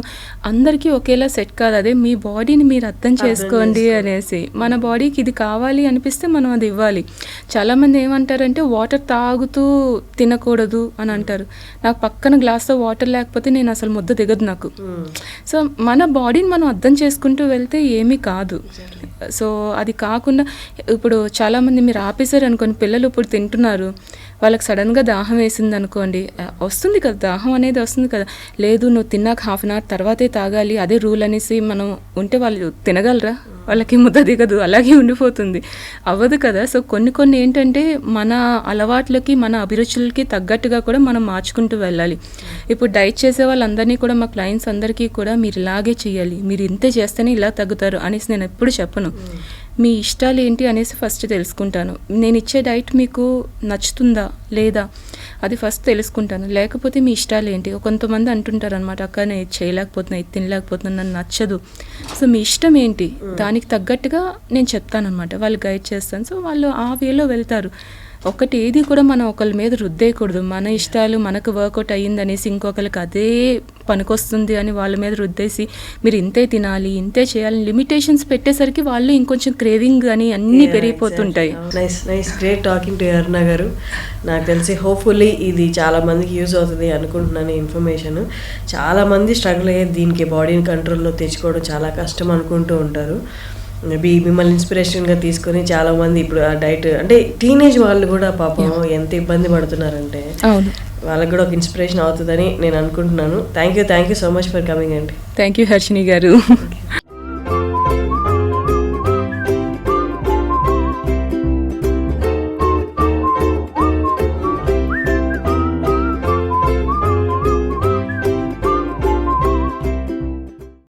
B: అందరికీ ఒకేలా సెట్ కాదు, అదే మీ బాడీని మీరు అర్థం చేసుకోండి అనేసి. మన బాడీకి ఇది కావాలి అనిపిస్తే మనం అది ఇవ్వాలి. చాలామంది ఏమంటారంటే వాటర్ తాగుతూ తినకూడదు అని అంటారు. నాకు పక్కన గ్లాస్తో వాటర్ లేకపోతే నేను అసలు ముద్ద దిగదు నాకు. సో మన బాడీని మనం అర్థం చేసుకుంటూ వెళ్తే ఏమీ కాదు. సో అది కాకుండా ఇప్పుడు చాలామంది మీరు ఆపేశారు అనుకోండి, పిల్లలు ఇప్పుడు తింటున్నారు, వాళ్ళకి సడన్గా దాహం వేసింది అనుకోండి, వస్తుంది కదా దాహం అనేది వస్తుంది కదా, లేదు నువ్వు తిన్నాక 1/2 hour తర్వాతే తాగాలి అదే రూల్ అనేసి మనం ఉంటే వాళ్ళు తినగలరా? వాళ్ళకి ముద్ద దిగదు, అలాగే ఉండిపోతుంది, అవ్వదు కదా. సో కొన్ని ఏంటంటే మన అలవాట్లకి మన అభిరుచులకి తగ్గట్టుగా కూడా మనం మార్చుకుంటూ వెళ్ళాలి. ఇప్పుడు డైట్ చేసే వాళ్ళందరినీ కూడా మా క్లయింట్స్ అందరికీ కూడా మీరు ఇలాగే చేయాలి, మీరు ఇంతే చేస్తేనే ఇలా తగ్గుతారు అనేసి నేను ఎప్పుడు చెప్పను. మీ ఇష్టాలు ఏంటి అనేసి ఫస్ట్ తెలుసుకుంటాను. నేను ఇచ్చే డైట్ మీకు నచ్చుతుందా లేదా అది ఫస్ట్ తెలుసుకుంటాను. లేకపోతే మీ ఇష్టాలు ఏంటి, కొంతమంది అంటుంటారు అనమాట, అక్క నేను ఇది చేయలేకపోతున్నా, ఇది తినలేకపోతున్నా, నన్ను నచ్చదు. సో మీ ఇష్టం ఏంటి దానికి తగ్గట్టుగా నేను చెప్తాను అనమాట, వాళ్ళు గైడ్ చేస్తాను. సో వాళ్ళు ఆ వేలో వెళ్తారు. ఒకటి ఏది కూడా మనం ఒకళ్ళ మీద రుద్దేయకూడదు. మన ఇష్టాలు మనకు వర్కౌట్ అయ్యిందనేసి ఇంకొకరికి అదే పనికొస్తుంది అని వాళ్ళ మీద రుద్దేసి మీరు ఇంతే తినాలి ఇంతే చేయాలి లిమిటేషన్స్ పెట్టేసరికి వాళ్ళు ఇంకొంచెం క్రేవింగ్ అని అన్నీ పెరిగిపోతుంటాయి.
A: నైస్ గ్రేట్ టాకింగ్ టు అరుణ గారు. నాకు తెలిసి హోప్ఫుల్లీ ఇది చాలా మందికి యూజ్ అవుతుంది అనుకుంటున్నాను. ఇన్ఫర్మేషన్ చాలామంది స్ట్రగుల్ అయ్యేది దీనికి, బాడీని కంట్రోల్లో తెచ్చుకోవడం చాలా కష్టం అనుకుంటూ ఉంటారు. మేబీ మిమ్మల్ని ఇన్స్పిరేషన్గా తీసుకొని చాలామంది ఇప్పుడు ఆ డైట్ అంటే టీనేజ్ వాళ్ళు కూడా పాపం ఎంత ఇబ్బంది పడుతున్నారంటే వాళ్ళకి కూడా ఒక ఇన్స్పిరేషన్ అవుతుందని నేను అనుకుంటున్నాను. Thank you so much for coming అండి.
B: థ్యాంక్ యూ హర్షిని గారు.